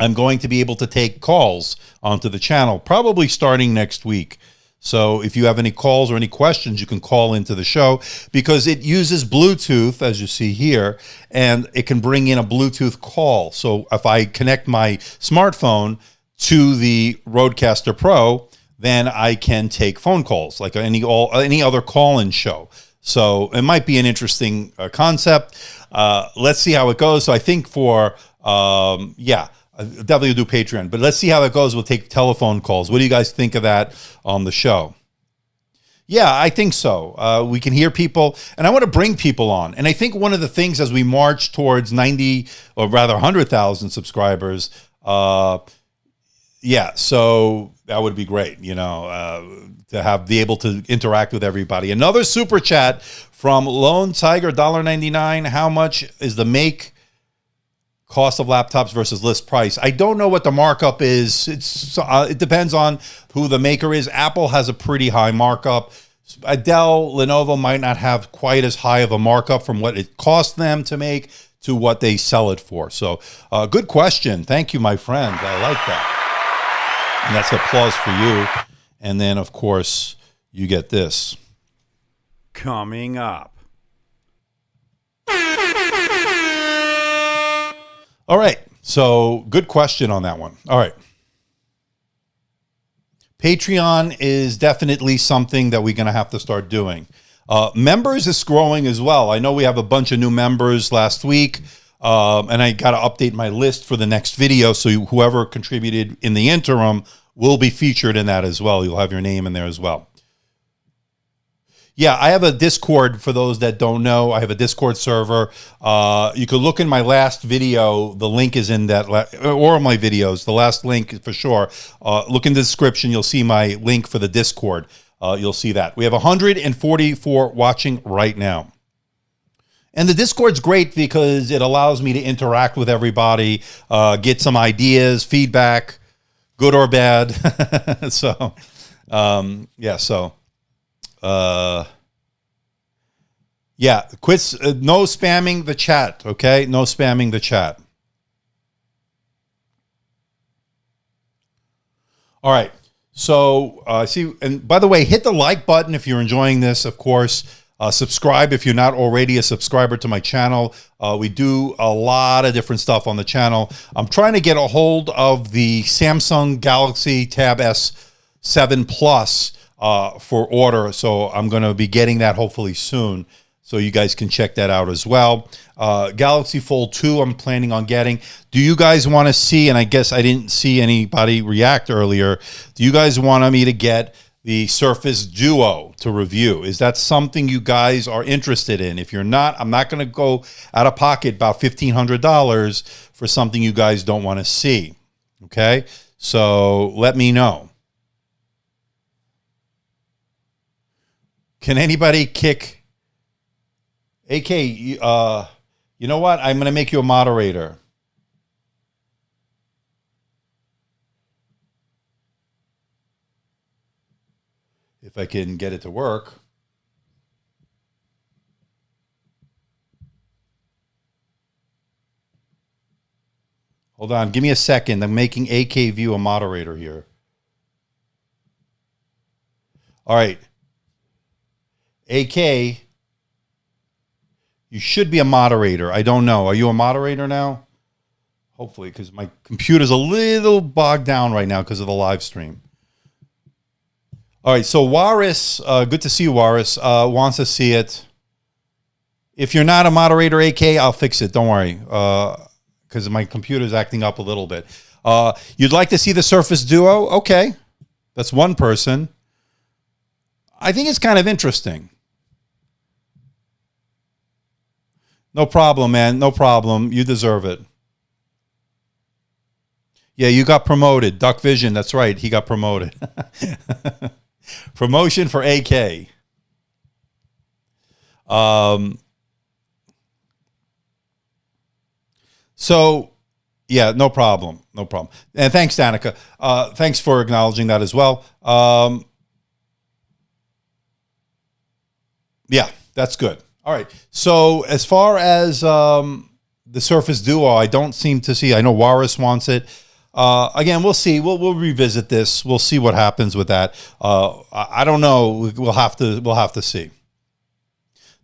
I'm going to be able to take calls onto the channel, probably starting next week. So if you have any calls or any questions, you can call into the show because it uses Bluetooth, as you see here, and it can bring in a Bluetooth call. So if I connect my smartphone to the Rodecaster Pro, then I can take phone calls like any other call-in show. So it might be an interesting concept. Let's see how it goes. So I think for, yeah, I'll definitely do Patreon, but let's see how it goes. We'll take telephone calls. What do you guys think of that on the show? Yeah, I think so. We can hear people, and I want to bring people on. And I think one of the things as we march towards 90, or rather 100,000 subscribers, yeah, so that would be great, you know, to be able to interact with everybody. Another super chat from Lone Tiger, $1.99. How much is the cost of laptops versus list price? I don't know what the markup is. It depends on who the maker is. Apple has a pretty high markup. Dell, Lenovo might not have quite as high of a markup from what it costs them to make to what they sell it for. So good question. Thank you, my friend. I like that. And that's applause for you. And then, of course, you get this. Coming up. All right, so good question on that one. All right. Patreon is definitely something that we're going to have to start doing. Members is growing as well. I know we have a bunch of new members last week, and I got to update my list for the next video, so whoever contributed in the interim will be featured in that as well. You'll have your name in there as well. Yeah, I have a Discord for those that don't know. I have a Discord server. You could look in my last video. The link is in that, or my videos. The last link for sure. Look in the description. You'll see my link for the Discord. You'll see that. We have 144 watching right now. And the Discord's great because it allows me to interact with everybody, get some ideas, feedback, good or bad. So, yeah, so... yeah, quit, no spamming the chat, okay? No spamming the chat. All right, so see, and by the way, hit the like button if you're enjoying this, of course. Subscribe if you're not already a subscriber to my channel. We do a lot of different stuff on the channel. I'm trying to get a hold of the Samsung Galaxy Tab S7 Plus for order, so I'm going to be getting that hopefully soon, so you guys can check that out as well. Galaxy Fold 2 I'm planning on getting. Do you guys want to see, and I guess I didn't see anybody react earlier, do you guys want me to get the Surface Duo to review? Is that something you guys are interested in? If you're not, I'm not going to go out of pocket about $1,500 for something you guys don't want to see, okay? So let me know. Can anybody kick AK? You know what? I'm going to make you a moderator. If I can get it to work. Hold on. Give me a second. I'm making AK View a moderator here. All right. AK, you should be a moderator. I don't know. Are you a moderator now? Hopefully, because my computer's a little bogged down right now because of the live stream. All right, so Waris, good to see you, Waris, wants to see it. If you're not a moderator, AK, I'll fix it. Don't worry, because my computer's acting up a little bit. You'd like to see the Surface Duo? Okay, that's one person. I think it's kind of interesting. No problem, man. No problem. You deserve it. Yeah, you got promoted. Duck Vision, that's right. He got promoted. Promotion for AK. So, yeah, no problem. No problem. And thanks, Danica. Thanks for acknowledging that as well. Yeah, that's good. All right. So as far as the Surface Duo, I don't seem to see. I know Waris wants it. Again, we'll see. We'll revisit this. We'll see what happens with that. I don't know. We'll have to see.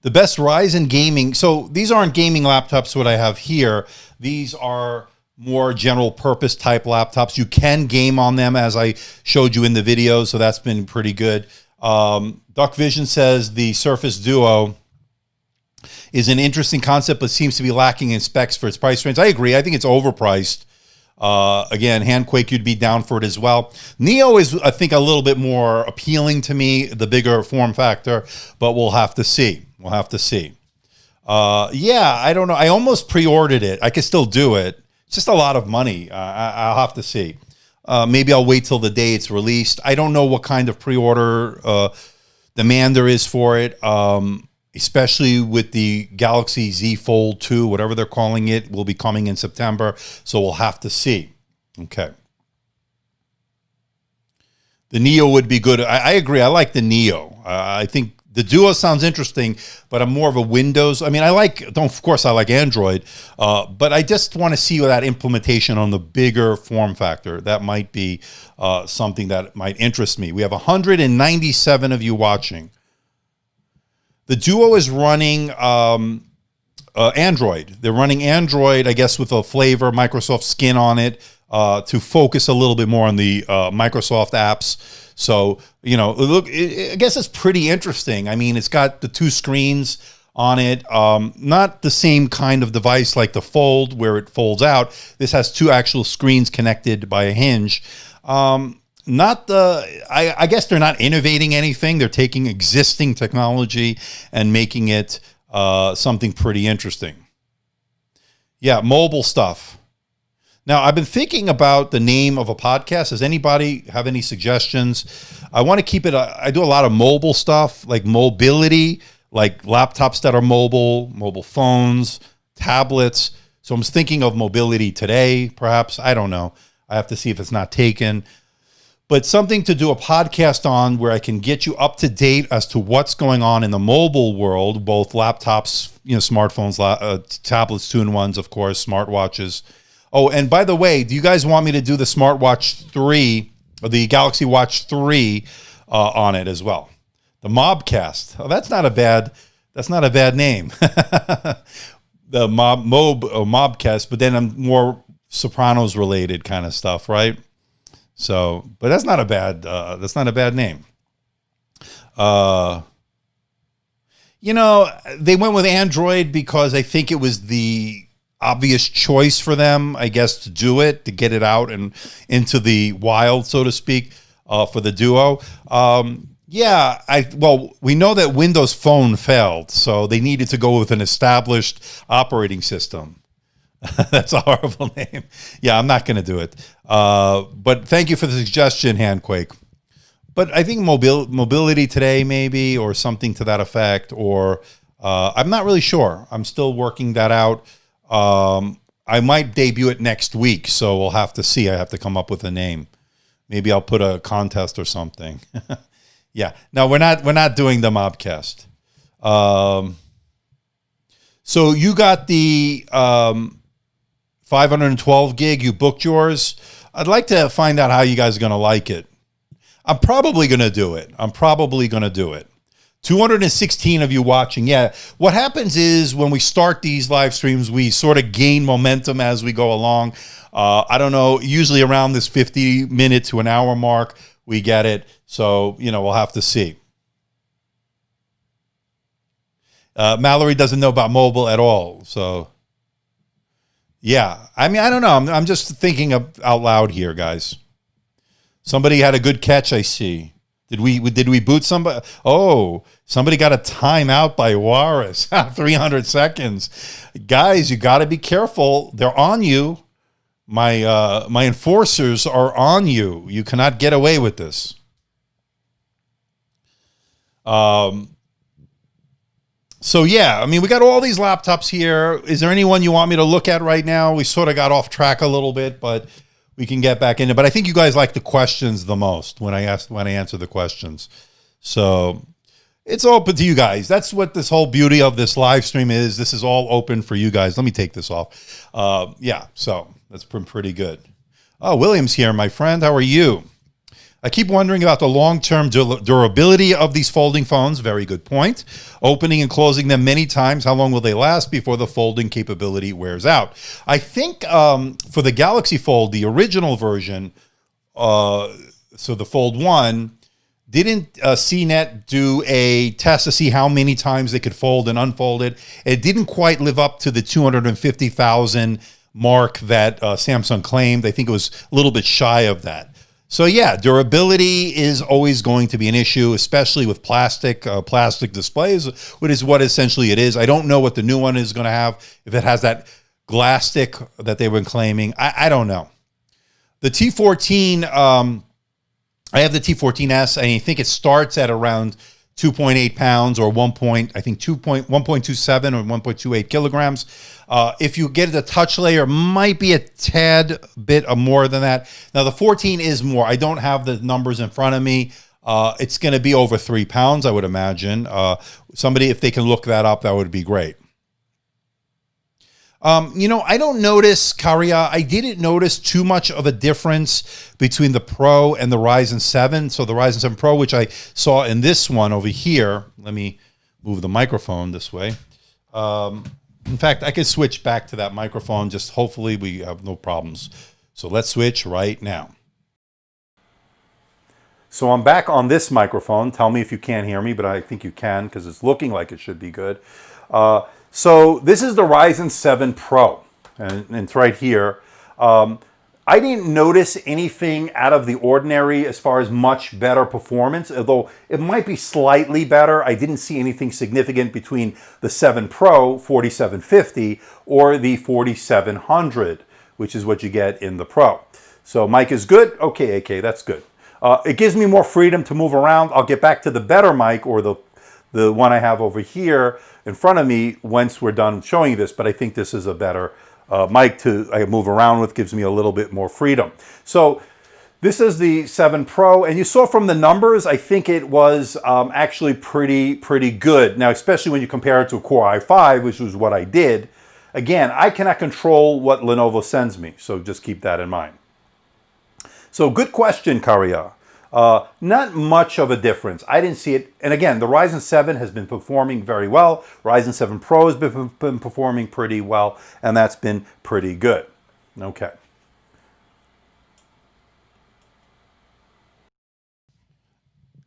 The best Ryzen gaming. So these aren't gaming laptops. What I have here. These are more general purpose type laptops. You can game on them, as I showed you in the video. So that's been pretty good. Duck Vision says the Surface Duo is an interesting concept, but seems to be lacking in specs for its price range. I agree. I think it's overpriced. Again, Handquake, you'd be down for it as well. Neo is, I think, a little bit more appealing to me, the bigger form factor, but we'll have to see. We'll have to see. Yeah, I don't know. I almost pre-ordered it. I could still do it. It's just a lot of money. I'll have to see. Maybe I'll wait till the day it's released. I don't know what kind of pre-order demand there is for it, especially with the Galaxy Z Fold 2, whatever they're calling it, will be coming in September. So we'll have to see. Okay. The Neo would be good. I agree. I like the Neo. I think the Duo sounds interesting, but I'm more of a Windows. I mean, of course, I like Android, but I just want to see that implementation on the bigger form factor. That might be something that might interest me. We have 197 of you watching. The Duo is running Android. They're running Android, I guess, with a flavor, Microsoft skin on it, to focus a little bit more on the Microsoft apps. So, you know, look, I guess it's pretty interesting. I mean, it's got the two screens on it. Not the same kind of device like the Fold where it folds out. This has two actual screens connected by a hinge. not the, I guess they're not innovating anything. They're taking existing technology and making it something pretty interesting. Yeah, mobile stuff. Now, I've been thinking about the name of a podcast. Does anybody have any suggestions? I want to keep it, I do a lot of mobile stuff, like mobility, like laptops that are mobile phones, tablets. So I'm thinking of mobility today, perhaps. I don't know. I have to see if it's not taken. But something to do a podcast on where I can get you up to date as to what's going on in the mobile world, both laptops, smartphones, tablets, 2-in-1s, of course, smartwatches. Oh, and by the way, do you guys want me to do the Smartwatch 3 or the Galaxy Watch 3 on it as well? The Mobcast. Oh, that's not a bad name. The Mobcast, but then I'm more Sopranos related kind of stuff, right? So, but that's not a bad name. They went with Android because I think it was the obvious choice for them, I guess, to do it, to get it out and into the wild, so to speak, for the Duo. We know that Windows Phone failed, so they needed to go with an established operating system. That's a horrible name. Yeah, I'm not going to do it. But thank you for the suggestion, Handquake. But I think mobility today, maybe, or something to that effect, or I'm not really sure. I'm still working that out. I might debut it next week, so we'll have to see. I have to come up with a name. Maybe I'll put a contest or something. Yeah. No, we're not doing the Mobcast. So you got the 512 gig. You booked yours. I'd like to find out how you guys are going to like it. I'm probably going to do it. 216 of you watching. Yeah. What happens is when we start these live streams, we sort of gain momentum as we go along. I don't know, usually around this 50-minute to an hour mark, we get it. So, we'll have to see. Mallory doesn't know about mobile at all. So, yeah. I mean, I don't know. I'm just thinking out loud here, guys. Somebody had a good catch, I see. Did we boot somebody? Oh, somebody got a timeout by Juarez. 300 seconds. Guys, you got to be careful. They're on you. My enforcers are on you. You cannot get away with this. So yeah, I mean, we got all these laptops here. Is there anyone you want me to look at right now? We sort of got off track a little bit, but we can get back into it. But I think you guys like the questions the most when I answer the questions. So it's open to you guys. That's what this whole beauty of this live stream is. This is all open for you guys. Let me take this off. Yeah, so that's been pretty good. Oh, William's here, my friend. How are you? I keep wondering about the long-term durability of these folding phones. Very good point. Opening and closing them many times. How long will they last before the folding capability wears out? I think for the Galaxy Fold, the original version, so the Fold 1, didn't CNET do a test to see how many times they could fold and unfold it? It didn't quite live up to the 250,000 mark that Samsung claimed. I think it was a little bit shy of that. So yeah, durability is always going to be an issue, especially with plastic displays, which is what essentially it is. I don't know what the new one is going to have, if it has that glass-stick that they've been claiming. I don't know. The T14, I have the T14S, and I think it starts at around 2.8 pounds or 1.27 or 1.28 kilograms. If you get the touch layer, might be a tad bit more than that. Now, the 14 is more. I don't have the numbers in front of me. It's going to be over 3 pounds, I would imagine. Somebody, if they can look that up, that would be great. I don't notice, Karia, I didn't notice too much of a difference between the Pro and the Ryzen 7. So the Ryzen 7 Pro, which I saw in this one over here, let me move the microphone this way. In fact, I could switch back to that microphone. Just hopefully we have no problems. So let's switch right now. So I'm back on this microphone. Tell me if you can't hear me, but I think you can because it's looking like it should be good. So this is the Ryzen 7 Pro, and it's right here. I didn't notice anything out of the ordinary as far as much better performance, although it might be slightly better. I didn't see anything significant between the 7 Pro 4750 or the 4700, which is what you get in the Pro. So mic is good. Okay, AK, that's good. It gives me more freedom to move around. I'll get back to the better mic, or the one I have over here in front of me once we're done showing you this, but I think this is a better mic to move around with, gives me a little bit more freedom. So this is the 7 Pro, and you saw from the numbers, I think it was actually pretty good. Now, especially when you compare it to a Core i5, which was what I did. Again, I cannot control what Lenovo sends me, so just keep that in mind. So good question, Karia. Not much of a difference. I didn't see it. And again, the Ryzen 7 has been performing very well. Ryzen 7 Pro has been performing pretty well, and that's been pretty good. Okay.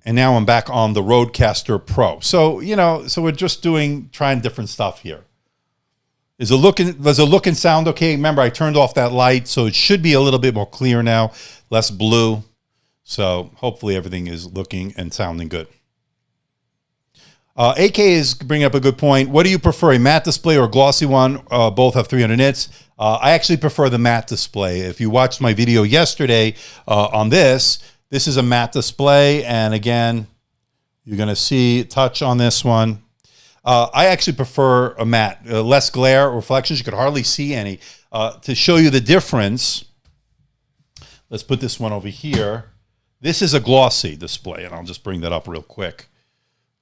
And now I'm back on the Rodecaster Pro. So, you know, so we're just trying different stuff here. Does it look and sound okay? Remember, I turned off that light, so it should be a little bit more clear now, less blue. So hopefully everything is looking and sounding good. AK is bringing up a good point. What do you prefer, a matte display or a glossy one? Both have 300 nits. I actually prefer the matte display. If you watched my video yesterday on this is a matte display. And again, you're going to see touch on this one. I actually prefer a matte, less glare or reflections. You could hardly see any. To show you the difference, let's put this one over here. This is a glossy display, and I'll just bring that up real quick.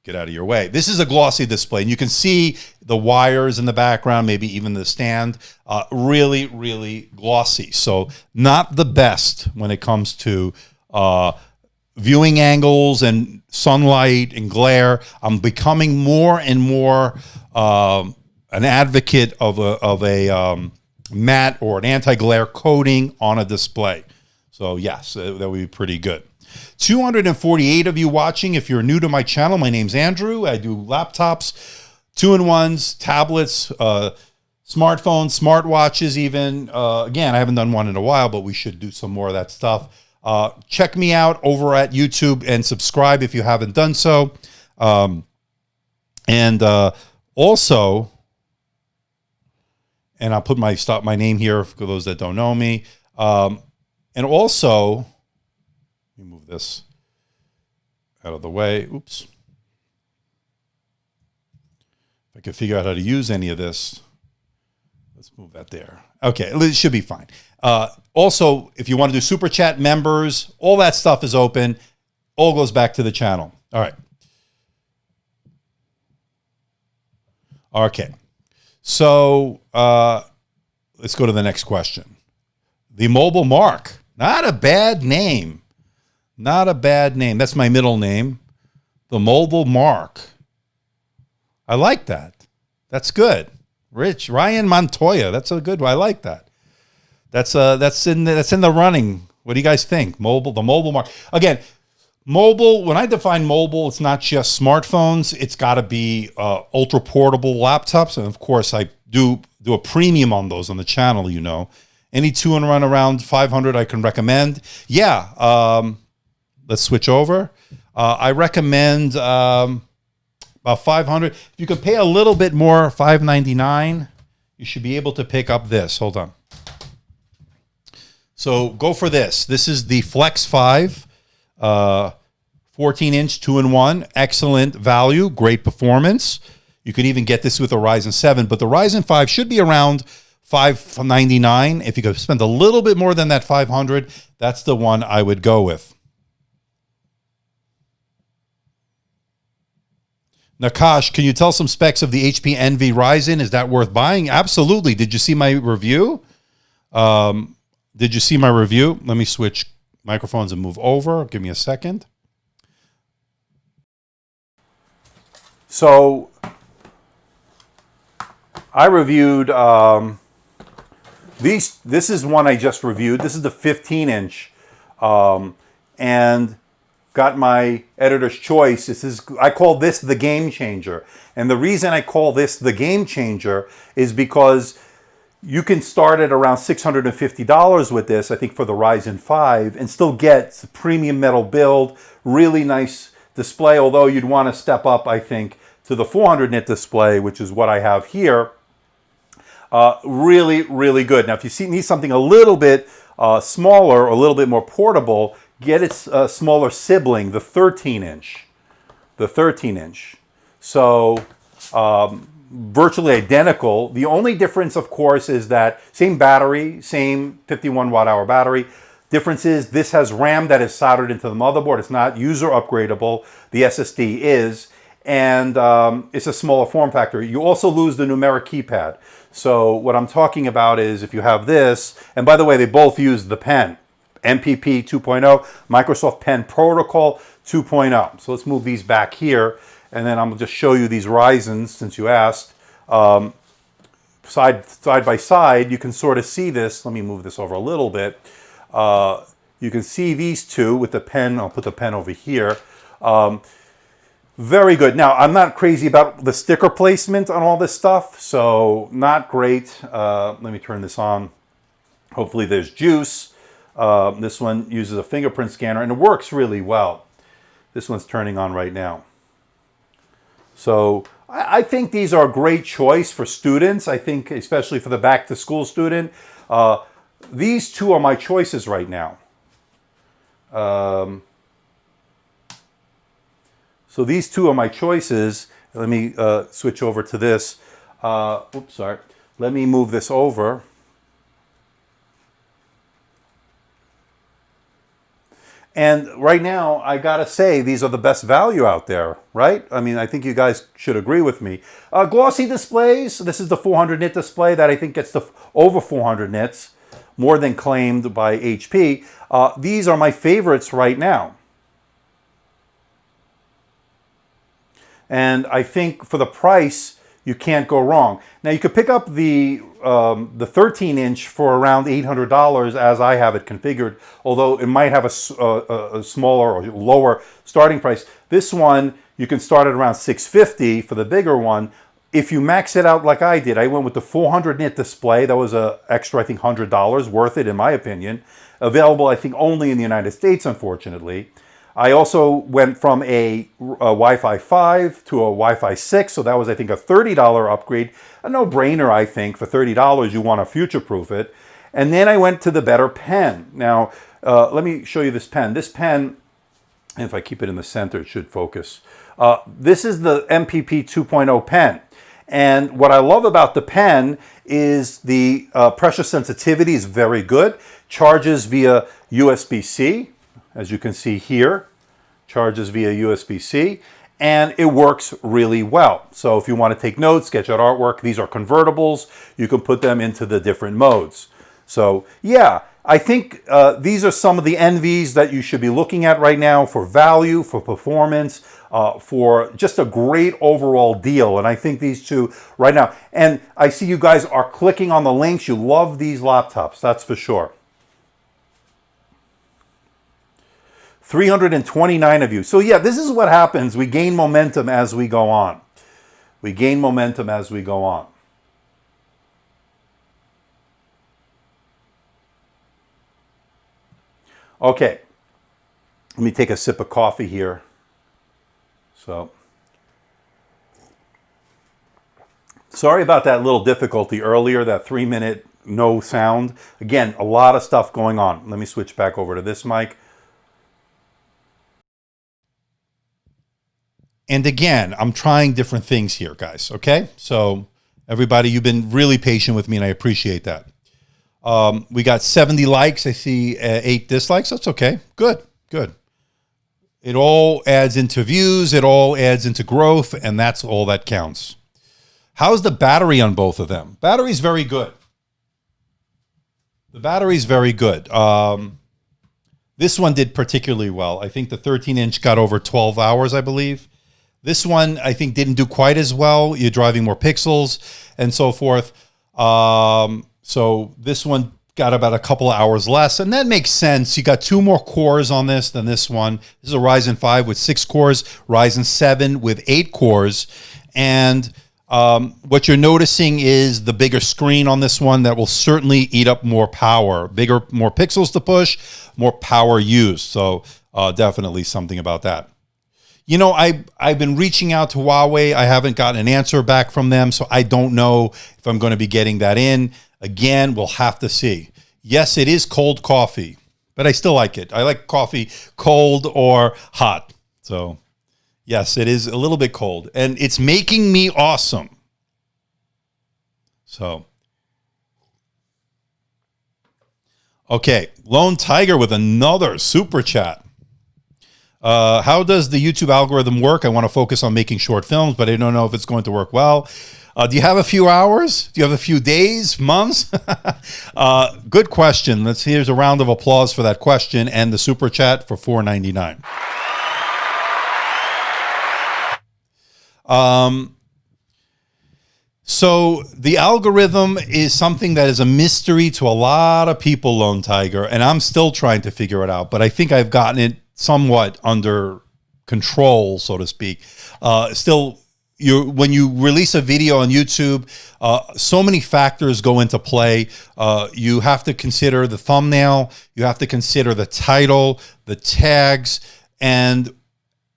Get out of your way. This is a glossy display, and you can see the wires in the background, maybe even the stand. Really glossy. So not the best when it comes to viewing angles and sunlight and glare. I'm becoming more and more an advocate of a matte or an anti-glare coating on a display. So yes, that would be pretty good. 248 of you watching. If you're new to my channel, my name's Andrew. I do laptops, 2-in-1s, tablets, smartphones, smartwatches even. Again, I haven't done one in a while, but we should do some more of that stuff. Check me out over at YouTube and subscribe if you haven't done so. Also, and I'll put my name here for those that don't know me. And also, let me move this out of the way. Oops. If I could figure out how to use any of this, let's move that there. Okay, it should be fine. Also, if you want to do super chat, members, all that stuff is open. All goes back to the channel. All right. Okay. So let's go to the next question. The Mobile Mark. Not a bad name. Not a bad name. That's my middle name. The Mobile Mark. I like that. That's good. Ryan Montoya. That's a good one. I like that. That's in the running. What do you guys think? The Mobile Mark. Again, mobile, when I define mobile, it's not just smartphones. It's got to be ultra portable laptops. And of course, I do a premium on those on the channel, you know. Any 2-in-1 around 500 I can recommend. Yeah, let's switch over. I recommend about 500. If you could pay a little bit more, $599, you should be able to pick up this. Hold on. So go for this. This is the Flex 5, 14-inch 2-in-1. Excellent value, great performance. You can even get this with a Ryzen 7, but the Ryzen 5 should be around $599. If you could spend a little bit more than that 500, that's the one I would go with. Nakash, can you tell some specs of the HP Envy Ryzen? Is that worth buying? Absolutely. Did you see my review? Let me switch microphones and move over. Give me a second. So I reviewed this is one I just reviewed. This is the 15-inch, and got my editor's choice. I call this the game changer, and the reason I call this the game changer is because You can start at around $650 with this, I think, for the Ryzen 5, and still get premium metal build, really nice display, although you'd want to step up, I think, to the 400 nit display, which is what I have here. Really, really good. Now, if you need something a little bit smaller, or a little bit more portable, get its smaller sibling, the 13-inch. The 13-inch. So, virtually identical. The only difference, of course, is that same battery, same 51 watt-hour battery. Difference is this has RAM that is soldered into the motherboard. It's not user upgradable. The SSD is. And it's a smaller form factor. You also lose the numeric keypad. So what I'm talking about is if you have this, and by the way, they both use the pen, MPP 2.0, Microsoft Pen Protocol 2.0. So let's move these back here, and then I'm going to just show you these Ryzens, since you asked. Side by side, you can sort of see this. Let me move this over a little bit. You can see these two with the pen. I'll put the pen over here. Very good. Now, I'm not crazy about the sticker placement on all this stuff, so not great. Let me turn this on. Hopefully there's juice. This one uses a fingerprint scanner, and it works really well. This one's turning on right now. So I think these are a great choice for students. I think especially for the back-to-school student. These two are my choices right now. So these two are my choices. Let me switch over to this. Oops, sorry. Let me move this over. And right now, I gotta say, these are the best value out there, right? I mean, I think you guys should agree with me. Glossy displays. This is the 400 nit display that I think gets to over 400 nits, more than claimed by HP. These are my favorites right now. And I think for the price, you can't go wrong. Now, you could pick up the 13-inch for around $800 as I have it configured, although it might have a smaller or lower starting price. This one, you can start at around $650 for the bigger one. If you max it out like I did, I went with the 400 nit display. That was an extra, I think, $100, worth it in my opinion. Available, I think, only in the United States, unfortunately. I also went from a Wi-Fi 5 to a Wi-Fi 6, so that was, I think, a $30 upgrade. A no-brainer, I think. For $30, you want to future-proof it. And then I went to the better pen. Now, let me show you this pen. This pen, and if I keep it in the center, it should focus. This is the MPP 2.0 pen. And what I love about the pen is the pressure sensitivity is very good. Charges via USB-C. As you can see here, charges via USB-C, and it works really well. So if you want to take notes, sketch out artwork, these are convertibles. You can put them into the different modes. So yeah, I think these are some of the NVs that you should be looking at right now for value, for performance, for just a great overall deal. And I think these two right now, and I see you guys are clicking on the links. You love these laptops, that's for sure. 329 of you. So yeah, this is what happens. We gain momentum as we go on. We gain momentum as we go on. Okay. Let me take a sip of coffee here. So, sorry about that little difficulty earlier, that 3-minute no sound. Again, a lot of stuff going on. Let me switch back over to this mic. And again, I'm trying different things here, guys, okay? So everybody, you've been really patient with me, and I appreciate that. We got 70 likes. I see 8 dislikes. That's okay. Good, good. It all adds into views. It all adds into growth, and that's all that counts. How's the battery on both of them? Battery's very good. The battery's very good. This one did particularly well. I think the 13-inch got over 12 hours, I believe. This one, I think, didn't do quite as well. You're driving more pixels and so forth. So this one got about a couple of hours less, and that makes sense. You got 2 more cores on this than this one. This is a Ryzen 5 with 6 cores, Ryzen 7 with 8 cores, and What you're noticing is the bigger screen on this one that will certainly eat up more power, more pixels to push, more power used. So definitely something about that. You know, I've been reaching out to Huawei. I haven't gotten an answer back from them, so I don't know if I'm going to be getting that in. Again, we'll have to see. Yes, it is cold coffee, but I still like it. I like coffee cold or hot. So yes, it is a little bit cold, and it's making me awesome. So, okay, Lone Tiger with another super chat. How does the YouTube algorithm work? I want to focus on making short films, but I don't know if it's going to work well. Do you have a few hours? Do you have a few days, months? Good question. Here's a round of applause for that question and the super chat for $4.99. So the algorithm is something that is a mystery to a lot of people, Lone Tiger, and I'm still trying to figure it out, but I think I've gotten it somewhat under control, so to speak. Still, when you release a video on YouTube, so many factors go into play. You have to consider the thumbnail, you have to consider the title, the tags, and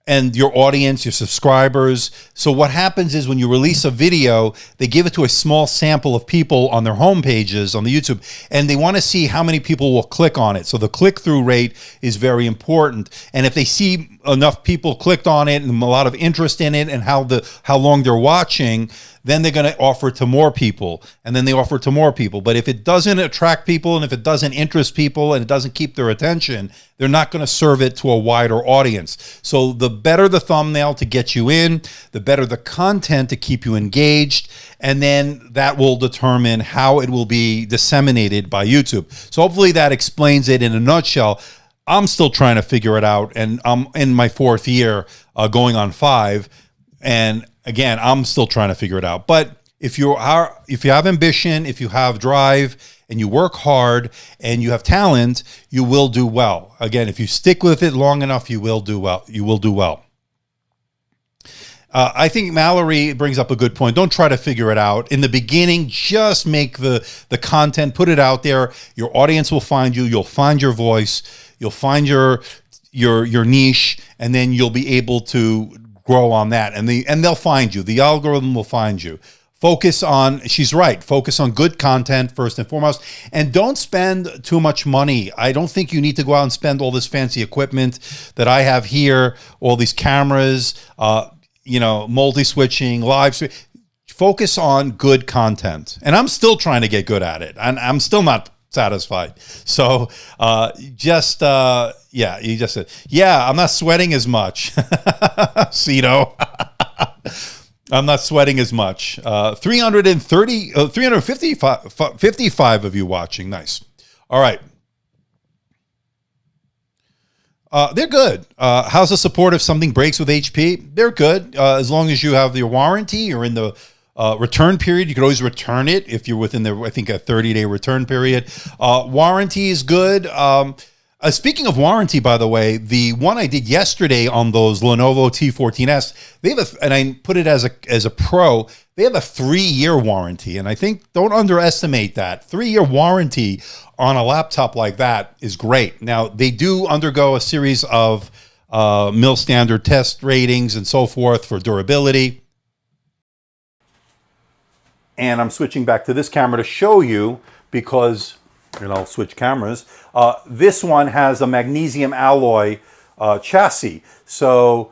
your audience, your subscribers. So what happens is when you release a video, they give it to a small sample of people on their home pages on the YouTube, and they want to see how many people will click on it. So the click-through rate is very important. And if they see enough people clicked on it and a lot of interest in it and how long they're watching, then they're going to offer it to more people, and then they offer it to more people. But if it doesn't attract people, and if it doesn't interest people, and it doesn't keep their attention, they're not going to serve it to a wider audience. So the better the thumbnail to get you in, the better the content to keep you engaged, and then that will determine how it will be disseminated by YouTube. So hopefully that explains it in a nutshell. I'm still trying to figure it out, and I'm in my 4th year, going on 5, and again, I'm still trying to figure it out. But if you have ambition, if you have drive, and you work hard, and you have talent, you will do well. Again, if you stick with it long enough, you will do well. You will do well. I think Mallory brings up a good point. Don't try to figure it out. In the beginning, just make the content, put it out there. Your audience will find you. You'll find your voice. You'll find your niche, and then you'll be able to grow on that, and they'll find you. The algorithm will find you. Focus on, she's right, focus on good content first and foremost, and don't spend too much money. I don't think you need to go out and spend all this fancy equipment that I have here, all these cameras, multi-switching, live. Focus on good content, and I'm still trying to get good at it, and I'm still not satisfied. So you just said, yeah, I'm not sweating as much. Cito. I'm not sweating as much. 355 of you watching. Nice. All right. They're good. How's the support if something breaks with HP? They're good. As long as you have your warranty, you're in the return period. You could always return it if you're within I think, a 30-day return period. Warranty is good. Speaking of warranty, by the way, the one I did yesterday on those Lenovo T14s, they have and I put it as a Pro, they have a 3-year warranty. And I think, don't underestimate that. 3-year warranty on a laptop like that is great. Now, they do undergo a series of mil standard test ratings and so forth for durability. And I'm switching back to this camera to show you, because I'll switch cameras. This one has a magnesium alloy chassis. So,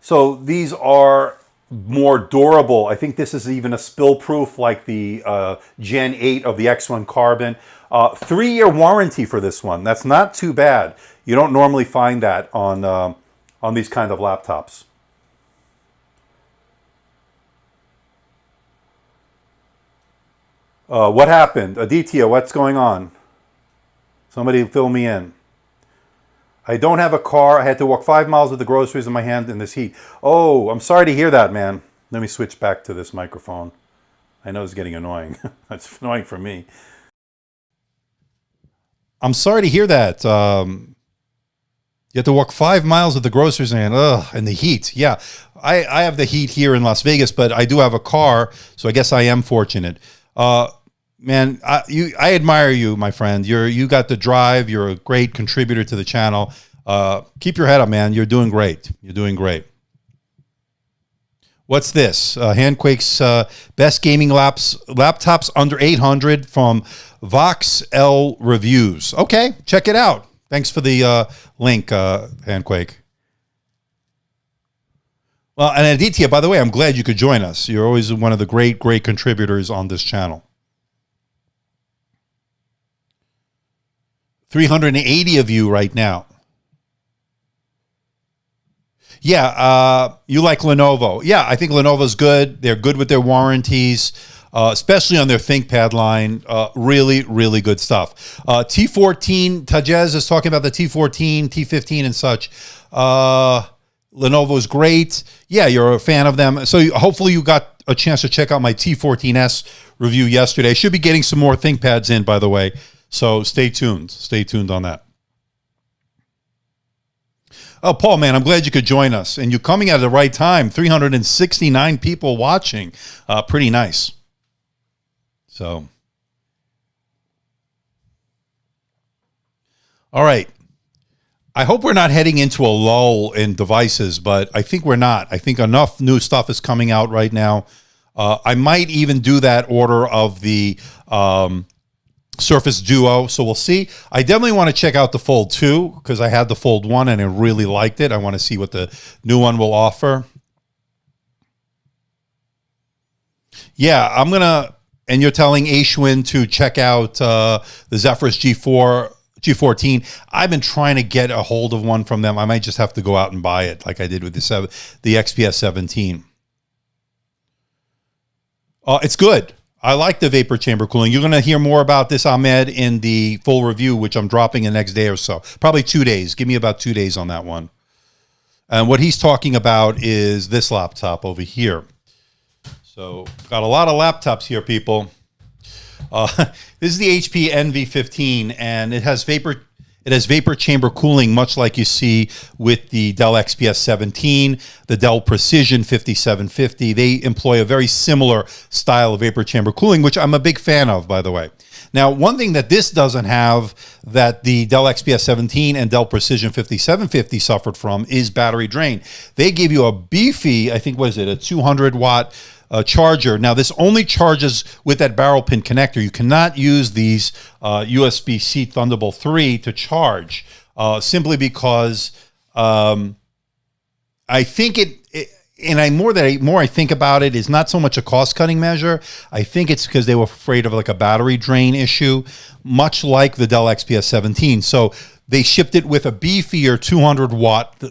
so these are more durable. I think this is even a spill proof like the Gen 8 of the X1 Carbon. 3-year warranty for this one. That's not too bad. You don't normally find that on these kind of laptops. What happened? Aditya, what's going on? Somebody fill me in. I don't have a car. I had to walk 5 miles with the groceries in my hand in this heat. Oh, I'm sorry to hear that, man. Let me switch back to this microphone. I know it's getting annoying. It's annoying for me. I'm sorry to hear that. You have to walk 5 miles at the grocery store, and the heat. Yeah, I have the heat here in Las Vegas, but I do have a car, so I guess I am fortunate. Man, I admire you, my friend. You got the drive. You're a great contributor to the channel. Keep your head up, man. You're doing great. You're doing great. What's this? Handquake's best gaming laptops under 800 from VoxL Reviews. Okay, check it out. Thanks for the link, Handquake. Well, and Aditya, by the way, I'm glad you could join us. You're always one of the great contributors on this channel. 380 of you right now. Yeah, you like Lenovo. Yeah, I think Lenovo's good. They're good with their warranties, especially on their ThinkPad line. Really good stuff. T14, Tajez is talking about the T14, T15 and such. Lenovo's great. Yeah, you're a fan of them. So hopefully you got a chance to check out my T14S review yesterday. I should be getting some more ThinkPads in, by the way. So stay tuned. Stay tuned on that. Oh, Paul, man, I'm glad you could join us. And you're coming at the right time. 369 people watching. Pretty nice. So, all right. I hope we're not heading into a lull in devices, but I think we're not. I think enough new stuff is coming out right now. I might even do that order of the Surface Duo, so we'll see. I definitely want to check out the Fold 2 because I had the Fold 1 and I really liked it. I want to see what the new one will offer. Yeah, I'm going to, and you're telling Ashwin to check out the Zephyrus G14. I've been trying to get a hold of one from them. I might just have to go out and buy it like I did with the XPS 17. It's good. I like the vapor chamber cooling. You're going to hear more about this, Ahmed, in the full review, which I'm dropping the next day or so. Probably 2 days. Give me about 2 days on that one. And what he's talking about is this laptop over here. So got a lot of laptops here, people. This is the HP NV15, and it has vapor chamber cooling, much like you see with the Dell XPS 17, the Dell Precision 5750. They employ a very similar style of vapor chamber cooling, which I'm a big fan of, by the way. Now, one thing that this doesn't have that the Dell XPS 17 and Dell Precision 5750 suffered from is battery drain. They give you a beefy, I think, what is it, a 200-watt charger. Now, this only charges with that barrel pin connector. You cannot use these USB-C Thunderbolt 3 to charge simply because I think more I think about it, is not so much a cost-cutting measure. I think it's because they were afraid of like a battery drain issue, much like the Dell XPS 17. So they shipped it with a beefier 200-watt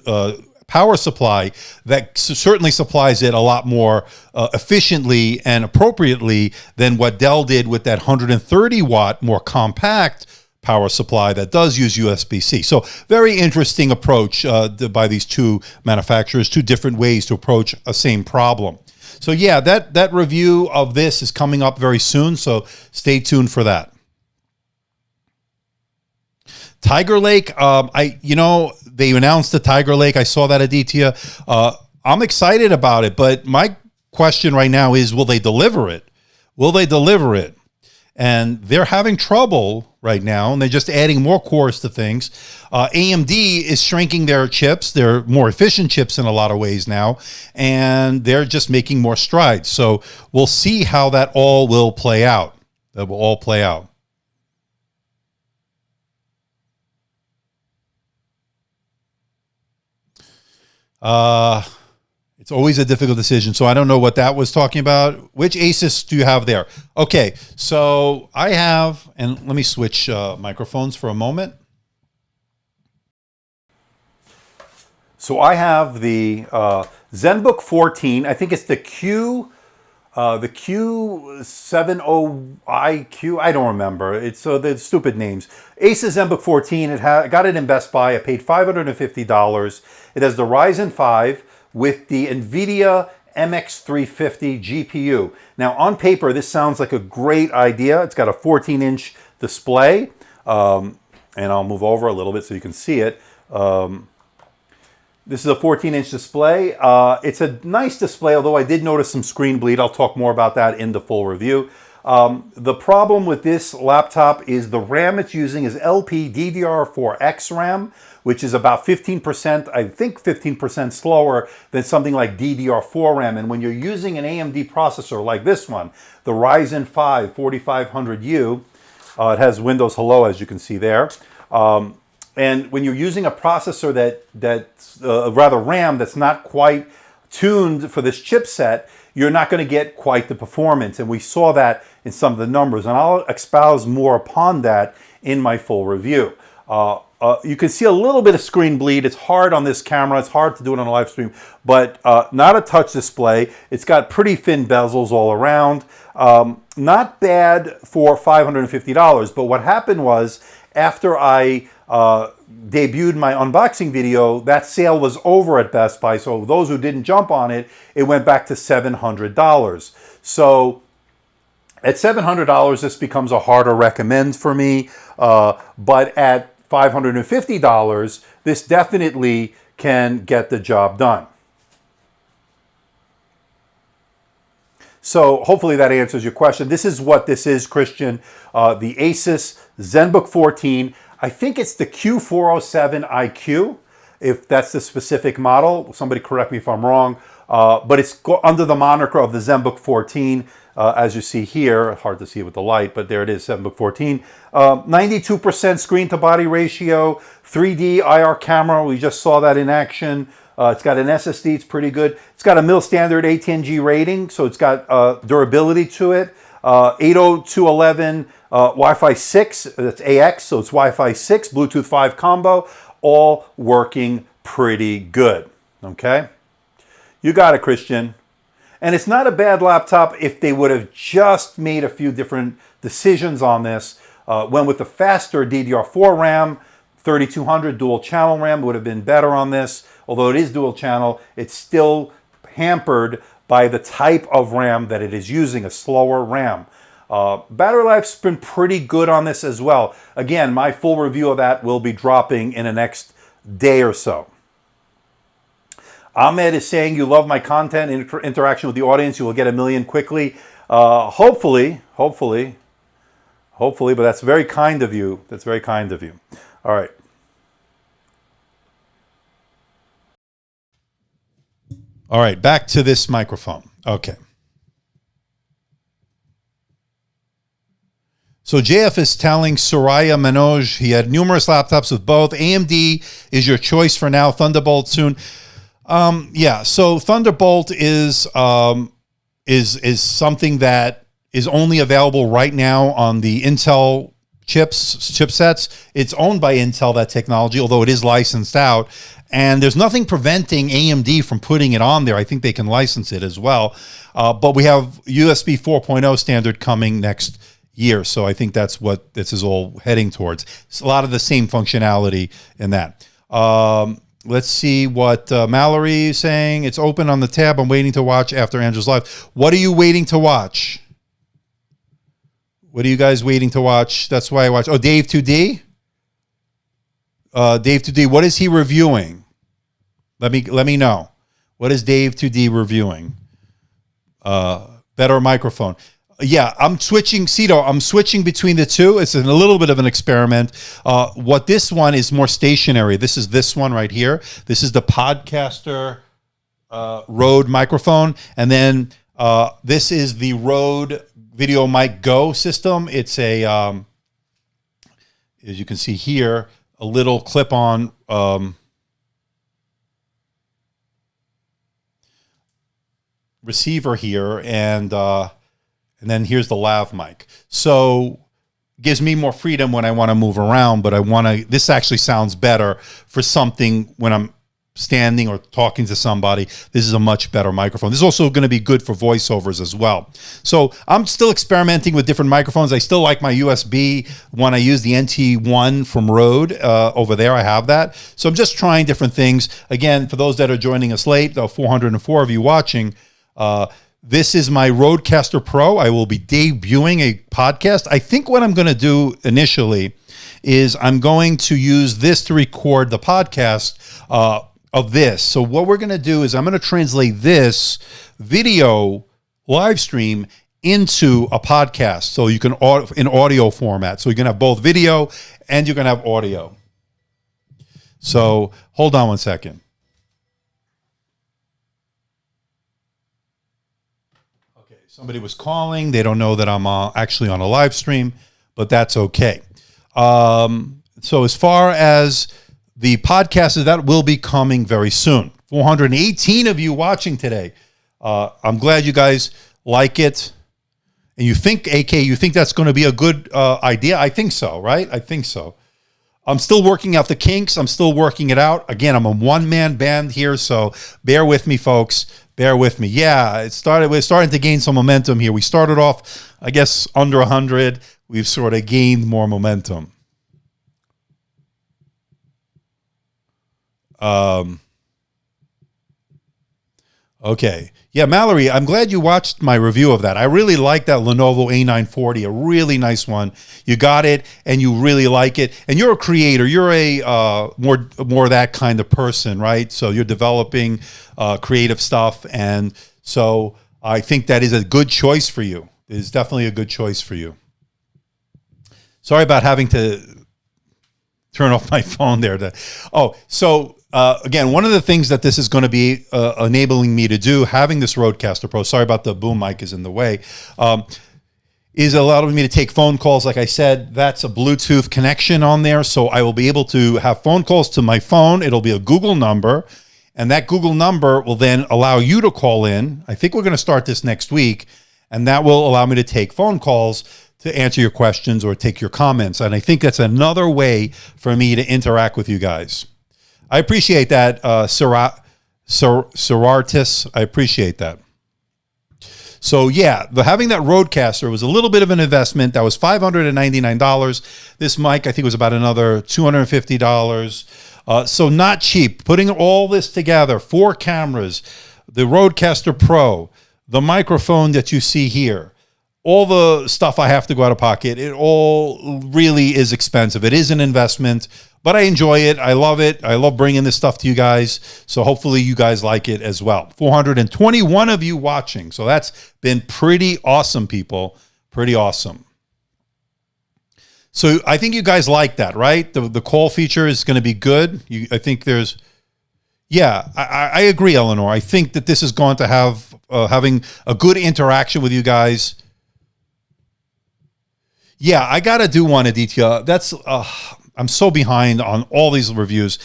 power supply that certainly supplies it a lot more efficiently and appropriately than what Dell did with that 130-watt, more compact power supply that does use USB-C. So very interesting approach by these two manufacturers, two different ways to approach a same problem. So yeah, that review of this is coming up very soon, so stay tuned for that. Tiger Lake, they announced the Tiger Lake. I saw that, Aditya. I'm excited about it, but my question right now is, will they deliver it? Will they deliver it? And they're having trouble right now, and they're just adding more cores to things. AMD is shrinking their chips. They're more efficient chips in a lot of ways now, and they're just making more strides. So we'll see how that all will play out. That will all play out. It's always a difficult decision. So I don't know what that was talking about. Which Asus do you have there? Okay, so I have, and let me switch microphones for a moment. So I have the ZenBook 14. I think it's the Q70iQ. I don't remember. It's the stupid names. Asus ZenBook 14. I got it in Best Buy. I paid $550. It has the Ryzen 5 with the NVIDIA MX350 GPU. Now, on paper, this sounds like a great idea. It's got a 14-inch display, and I'll move over a little bit so you can see it. This is a 14-inch display. It's a nice display, although I did notice some screen bleed. I'll talk more about that in the full review. The problem with this laptop is the RAM it's using is LPDDR4X RAM, which is about 15%, I think 15% slower than something like DDR4 RAM. And when you're using an AMD processor like this one, the Ryzen 5 4500U, it has Windows Hello, as you can see there. And when you're using a processor that's rather RAM that's not quite tuned for this chipset, you're not going to get quite the performance. And we saw that in some of the numbers. And I'll espouse more upon that in my full review. You can see a little bit of screen bleed. It's hard on this camera. It's hard to do it on a live stream, but not a touch display. It's got pretty thin bezels all around. Not bad for $550, but what happened was after I debuted my unboxing video, that sale was over at Best Buy. So those who didn't jump on it, it went back to $700. So at $700, this becomes a harder recommend for me. But at $550, this definitely can get the job done. So hopefully that answers your question. This is what this is, Christian. The Asus ZenBook 14. I think it's the Q407iQ, if that's the specific model. Somebody correct me if I'm wrong. But it's under the moniker of the ZenBook 14, as you see here. Hard to see with the light, but there it is, ZenBook 14. 92% screen-to-body ratio, 3D IR camera. We just saw that in action. It's got an SSD. It's pretty good. It's got a mil standard AT&G rating, so it's got durability to it. 802.11 Wi-Fi 6. That's AX, so it's Wi-Fi 6, Bluetooth 5 combo, all working pretty good. Okay? You got it, Christian. And it's not a bad laptop if they would have just made a few different decisions on this. Went with the faster DDR4 RAM, 3200 dual channel RAM would have been better on this. Although it is dual channel, it's still hampered by the type of RAM that it is using, a slower RAM. Battery life's been pretty good on this as well. Again, my full review of that will be dropping in the next day or so. Ahmed is saying you love my content, interaction with the audience. You will get 1 million quickly. Hopefully, but that's very kind of you. That's very kind of you. All right. All right, back to this microphone. Okay. So JF is telling Soraya Manoj he had numerous laptops with both. AMD is your choice for now. Thunderbolt soon. Yeah. So Thunderbolt is something that is only available right now on the Intel chipsets. It's owned by Intel, that technology, although it is licensed out. And there's nothing preventing AMD from putting it on there. I think they can license it as well. But we have USB 4.0 standard coming next year. So I think that's what this is all heading towards. It's a lot of the same functionality in that. Let's see what Mallory is saying. It's open on the tab. I'm waiting to watch after Andrew's live. What are you waiting to watch? What are you guys waiting to watch? That's why I watch. Oh, Dave 2D? Dave 2D, what is he reviewing? Let me know. What is Dave 2D reviewing? Better microphone. Yeah, I'm switching, Cito, I'm switching between the two. It's a little bit of an experiment. What this one is more stationary. This is this one right here. This is the Podcaster Rode microphone. And then this is the Rode Video Mic Go system. It's a, as you can see here, a little clip-on receiver here, and then here's the lav mic. So gives me more freedom when I want to move around, but this actually sounds better for something when I'm standing or talking to somebody. This is a much better microphone. This is also going to be good for voiceovers as well. So I'm still experimenting with different microphones. I still like my USB one. I use the NT1 from Rode over there. I have that. So I'm just trying different things. Again, for those that are joining us late, the 404 of you watching, this is my Rodecaster Pro. I will be debuting a podcast. I think what I'm going to do initially is I'm going to use this to record the podcast of this. So what we're going to do is I'm going to translate this video live stream into a podcast, so you can in audio format. So you're going to have both video and you're going to have audio. So hold on one second. Okay, somebody was calling. They don't know that I'm actually on a live stream, but that's okay. So as far as the podcast, that will be coming very soon. 418 of you watching today. I'm glad you guys like it. And you think, AK, you think that's going to be a good idea? I think so, right? I think so. I'm still working out the kinks. I'm still working it out. Again, I'm a one-man band here, so bear with me, folks. Bear with me. Yeah, we're starting to gain some momentum here. We started off, I guess, under 100. We've sort of gained more momentum. Okay. Yeah, Mallory, I'm glad you watched my review of that. I really like that Lenovo A940, a really nice one. You got it, and you really like it. And you're a creator. You're a more that kind of person, right? So you're developing creative stuff, and so I think that is a good choice for you. It is definitely a good choice for you. Sorry about having to turn off my phone there. Again, one of the things that this is going to be enabling me to do, having this Rodecaster Pro, sorry about the boom mic is in the way, is allowing me to take phone calls. Like I said, that's a Bluetooth connection on there, so I will be able to have phone calls to my phone. It'll be a Google number, and that Google number will then allow you to call in. I think we're going to start this next week, and that will allow me to take phone calls to answer your questions or take your comments. And I think that's another way for me to interact with you guys. I appreciate that, Serartis. I appreciate that. So yeah, having that Rodecaster was a little bit of an investment. That was $599. This mic, I think, was about another $250. So not cheap. Putting all this together, 4 cameras, the Rodecaster Pro, the microphone that you see here, all the stuff I have to go out of pocket, it all really is expensive. It is an investment, but I enjoy it. I love it. I love bringing this stuff to you guys. So hopefully you guys like it as well. 421 of you watching. So that's been pretty awesome, people. Pretty awesome. So I think you guys like that, right? The call feature is going to be good. I think there's... Yeah, I agree, Eleanor. I think that this is going to have having a good interaction with you guys. Yeah, I got to do one, Aditya. That's... I'm so behind on all these reviews.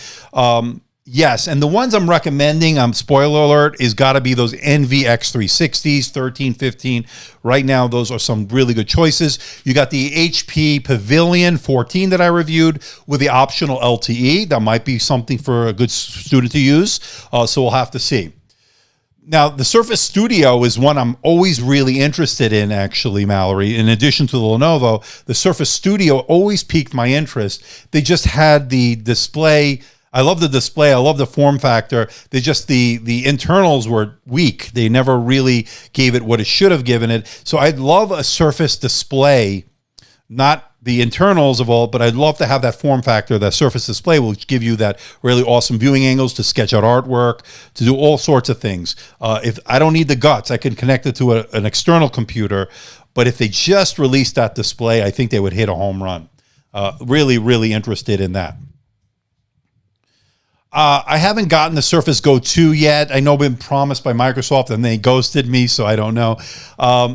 Yes, and the ones I'm recommending, spoiler alert, is got to be those NVX360s, 13, 15. Right now, those are some really good choices. You got the HP Pavilion 14 that I reviewed with the optional LTE. That might be something for a good student to use, so we'll have to see. Now, the Surface Studio is one I'm always really interested in, actually, Mallory. In addition to the Lenovo, the Surface Studio always piqued my interest. They just had the display. I love the display. I love the form factor. They just, the internals were weak. They never really gave it what it should have given it. So I'd love a Surface display, not the internals of all, but I'd love to have that form factor. That Surface display will give you that really awesome viewing angles to sketch out artwork, to do all sorts of things. If I don't need the guts, I can connect it to an external computer. But if they just released that display, I think they would hit a home run. Really, really interested in that. I haven't gotten the Surface Go 2 yet. I know I've been promised by Microsoft and they ghosted me, so I don't know.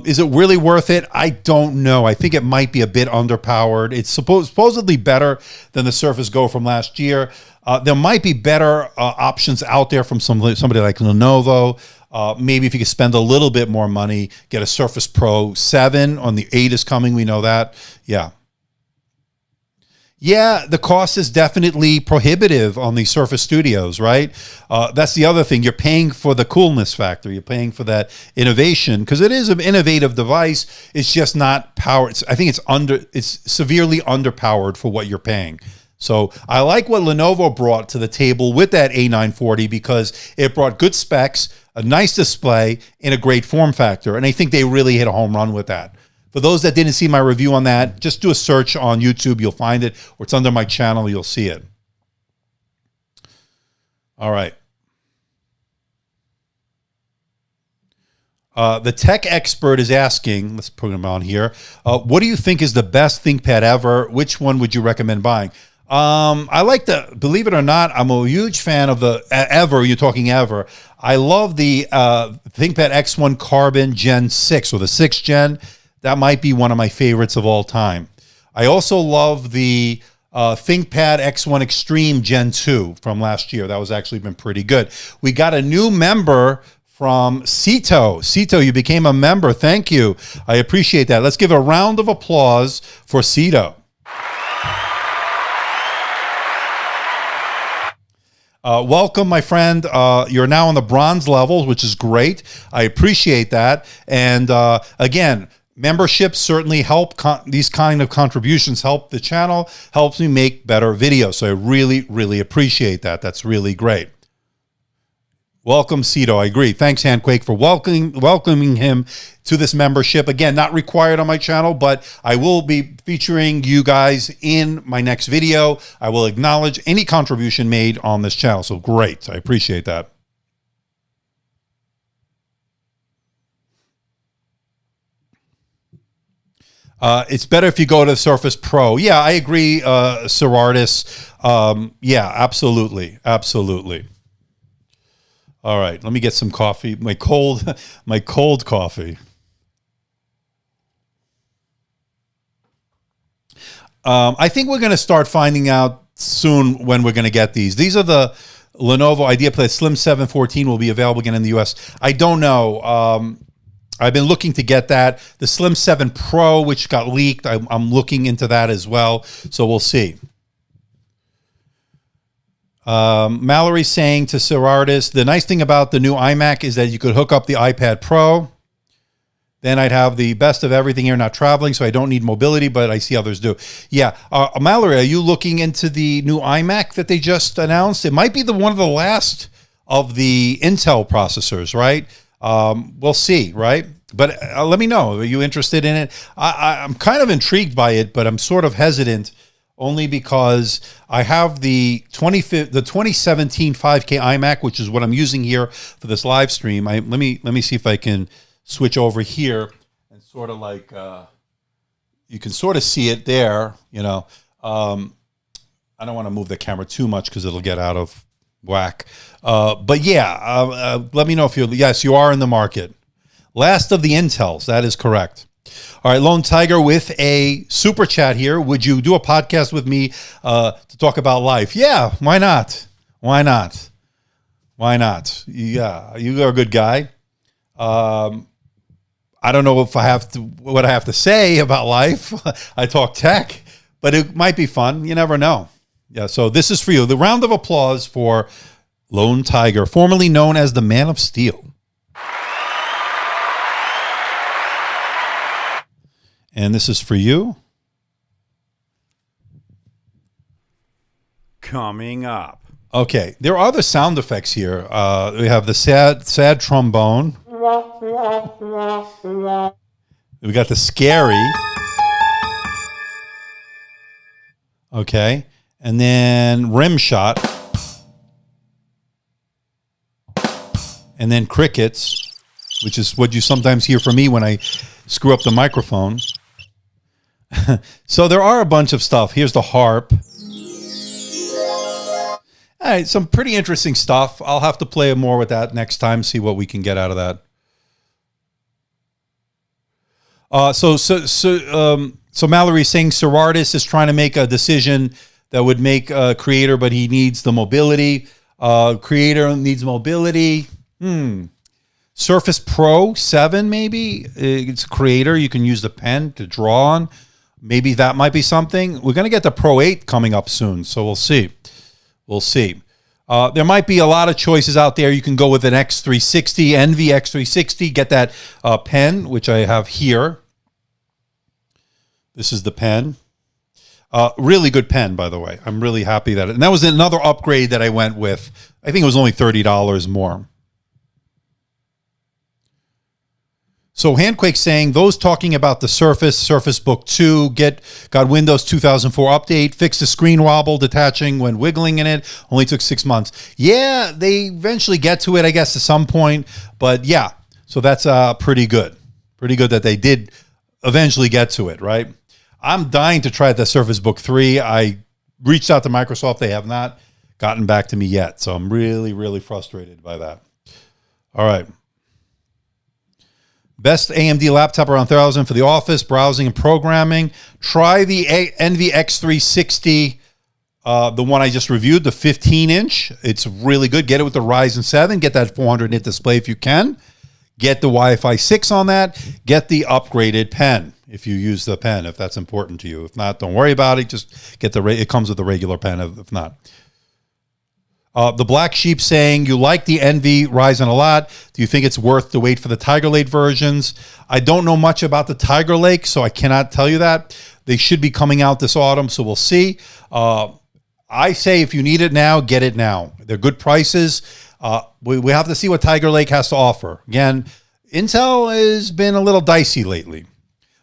Is it really worth it? I don't know. I think it might be a bit underpowered. It's supposedly better than the Surface Go from last year. There might be better options out there from somebody like Lenovo. Maybe if you could spend a little bit more money, get a Surface Pro 7. On the 8 is coming, we know that. Yeah. Yeah, the cost is definitely prohibitive on the Surface Studios, right? That's the other thing. You're paying for the coolness factor. You're paying for that innovation because it is an innovative device. It's just not powered. I think it's severely underpowered for what you're paying. So I like what Lenovo brought to the table with that A940 because it brought good specs, a nice display, and a great form factor. And I think they really hit a home run with that. For those that didn't see my review on that, just do a search on YouTube. You'll find it, or it's under my channel. You'll see it. All right. The tech expert is asking, let's put him on here. What do you think is the best ThinkPad ever? Which one would you recommend buying? I like the, believe it or not, I'm a huge fan of the ever, you're talking ever. I love the ThinkPad X1 Carbon Gen 6 or the 6th gen. That might be one of my favorites of all time. I also love the ThinkPad X1 Extreme Gen 2 from last year. That was actually been pretty good. We got a new member from Cito. Cito, you became a member. Thank you. I appreciate that. Let's give a round of applause for Cito. Welcome, my friend. You're now on the bronze level, which is great. I appreciate that. And again, memberships certainly help. These kind of contributions help the channel, helps me make better videos. So I really, really appreciate that. That's really great. Welcome, Cito. I agree. Thanks, Handquake, for welcoming him to this membership. Again, not required on my channel, but I will be featuring you guys in my next video. I will acknowledge any contribution made on this channel. So great. I appreciate that. It's better if you go to Surface Pro. Yeah, I agree, Serardis. Yeah, absolutely. Absolutely. All right, let me get some coffee. My cold coffee. I think we're going to start finding out soon when we're going to get these. These are the Lenovo IdeaPad Slim 714 will be available again in the US. I don't know. I've been looking to get that. The Slim 7 Pro, which got leaked, I'm looking into that as well. So we'll see. Mallory saying to Serardis, the nice thing about the new iMac is that you could hook up the iPad Pro. Then I'd have the best of everything here, not traveling, so I don't need mobility, but I see others do. Yeah. Mallory, are you looking into the new iMac that they just announced? It might be one of the last of the Intel processors, right? We'll see, right? But let me know. Are you interested in it? I'm kind of intrigued by it, but I'm sort of hesitant only because I have the 2017 5K iMac, which is what I'm using here for this live stream. Let me see if I can switch over here and sort of like you can sort of see it there. You know, I don't want to move the camera too much because it'll get out of whack. But yeah, let me know if yes, you are in the market. Last of the Intels, that is correct. All right, Lone Tiger with a super chat here. Would you do a podcast with me to talk about life? Yeah, why not? Why not? Why not? Yeah, you are a good guy. I don't know if I have to what I have to say about life. I talk tech, but it might be fun. You never know. Yeah, so this is for you. The round of applause for Lone Tiger, formerly known as the Man of Steel. And this is for you. Coming up. Okay, there are other sound effects here. We have the sad trombone. We got the scary. Okay, and then rim shot. And then crickets, which is what you sometimes hear from me when I screw up the microphone. So there are a bunch of stuff. Here's the harp. All right, some pretty interesting stuff. I'll have to play more with that next time, see what we can get out of that. So Mallory saying Serardis is trying to make a decision that would make a creator, but he needs the mobility. Creator needs mobility. Surface Pro 7, maybe. It's a creator. You can use the pen to draw on. Maybe that might be something. We're going to get the Pro 8 coming up soon, so we'll see. We'll see. There might be a lot of choices out there. You can go with an X360, Envy X360, get that pen, which I have here. This is the pen. Really good pen, by the way. I'm really happy that and that was another upgrade that I went with. I think it was only $30 more. So Handquake saying, those talking about the Surface Book 2, got Windows 2004 update, fixed the screen wobble detaching when wiggling in it, only took 6 months. Yeah, they eventually get to it, I guess, at some point. But yeah, so that's pretty good. Pretty good that they did eventually get to it, right? I'm dying to try the Surface Book 3. I reached out to Microsoft. They have not gotten back to me yet. So I'm really, really frustrated by that. All right. Best AMD laptop around 1,000 for the office, browsing, and programming. Try the Envy X360, the one I just reviewed, the 15-inch. It's really good. Get it with the Ryzen 7. Get that 400-nit display if you can. Get the Wi-Fi 6 on that. Get the upgraded pen if you use the pen, if that's important to you. If not, don't worry about it. Just get it comes with the regular pen if not. The Black Sheep saying, you like the Envy Ryzen a lot. Do you think it's worth to wait for the Tiger Lake versions? I don't know much about the Tiger Lake, so I cannot tell you that. They should be coming out this autumn, so we'll see. I say if you need it now, get it now. They're good prices. We have to see what Tiger Lake has to offer. Again, Intel has been a little dicey lately.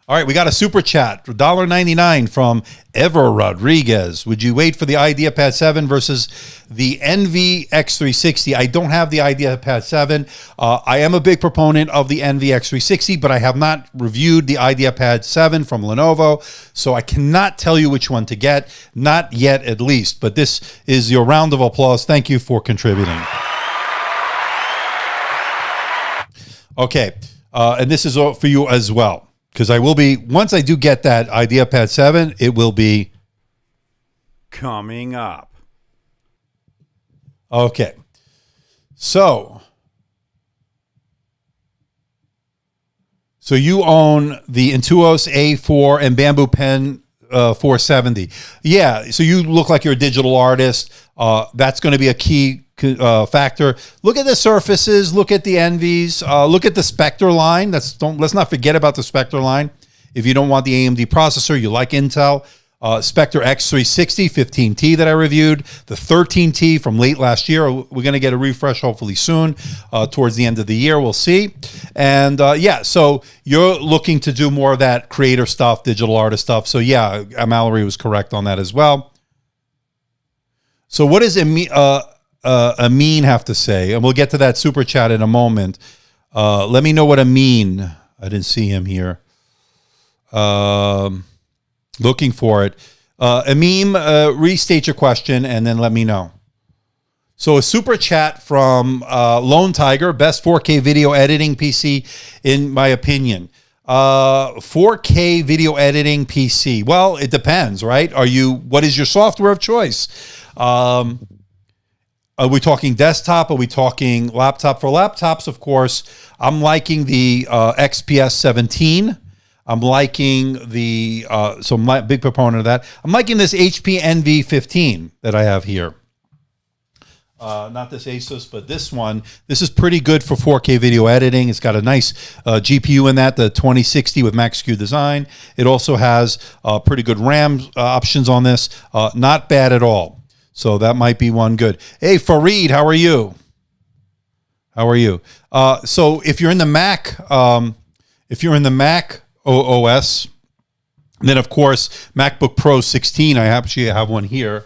All right, we got a super chat, $1.99 from Ever Rodriguez. Would you wait for the IdeaPad 7 versus the Envy X360? I don't have the IdeaPad 7. I am a big proponent of the Envy X360, but I have not reviewed the IdeaPad 7 from Lenovo, so I cannot tell you which one to get, not yet at least. But this is your round of applause. Thank you for contributing. Okay, and this is for you as well. Because I will be, once I do get that IdeaPad 7, it will be coming up. Okay. So you own the Intuos A4 and Bamboo Pen 470. Yeah, so you look like you're a digital artist. That's going to be a key factor. Look at the Surfaces, look at the Envies, look at the Spectre line. Let's not forget about the Spectre line. If you don't want the AMD processor, you like Intel. Spectre X360 15T that I reviewed, the 13T from late last year. We're going to get a refresh hopefully soon, towards the end of the year. We'll see. And yeah, so you're looking to do more of that creator stuff, digital artist stuff. So yeah, Mallory was correct on that as well. So what does Amin have to say? And we'll get to that super chat in a moment. Let me know what Amin, I didn't see him here. Looking for it. Amin, restate your question and then let me know. So a super chat from Lone Tiger, best 4K video editing PC in my opinion. 4K video editing PC. Well, it depends, right? What is your software of choice? Are we talking desktop? Are we talking laptop? For laptops, of course, I'm liking the XPS 17. I'm liking so I'm a big proponent of that. I'm liking this HP Envy 15 that I have here. Not this Asus, but this one. This is pretty good for 4K video editing. It's got a nice GPU in that, the 2060 with Max-Q design. It also has pretty good RAM options on this. Not bad at all. So that might be one good. Hey, Fareed, how are you? How are you? So if you're in the Mac, OS, then of course MacBook Pro 16. I actually have one here,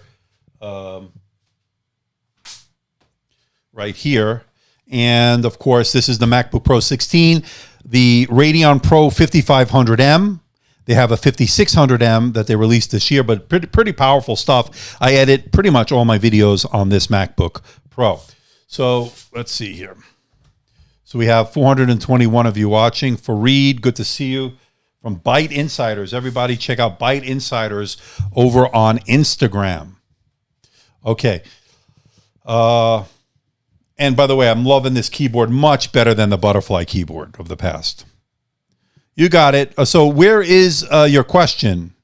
right here, and of course this is the MacBook Pro 16, the Radeon Pro 5500M. They have a 5600M that they released this year, but pretty powerful stuff. I edit pretty much all my videos on this MacBook Pro. So let's see here. So we have 421 of you watching. Fareed, good to see you. From Byte Insiders. Everybody check out Byte Insiders over on Instagram. Okay. And by the way, I'm loving this keyboard much better than the butterfly keyboard of the past. You got it. So where is your question?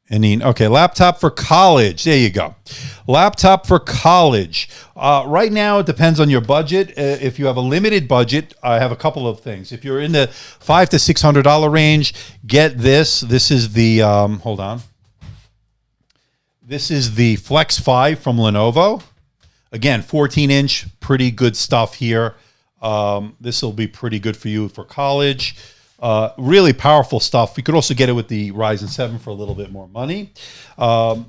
Anine. Okay, laptop for college. There you go. Laptop for college. Right now, it depends on your budget. If you have a limited budget, I have a couple of things. If you're in the $500 to $600 range, get this. This is the, hold on. This is the Flex 5 from Lenovo. Again, 14-inch, pretty good stuff here. This will be pretty good for you for college. Really powerful stuff. You could also get it with the Ryzen 7 for a little bit more money.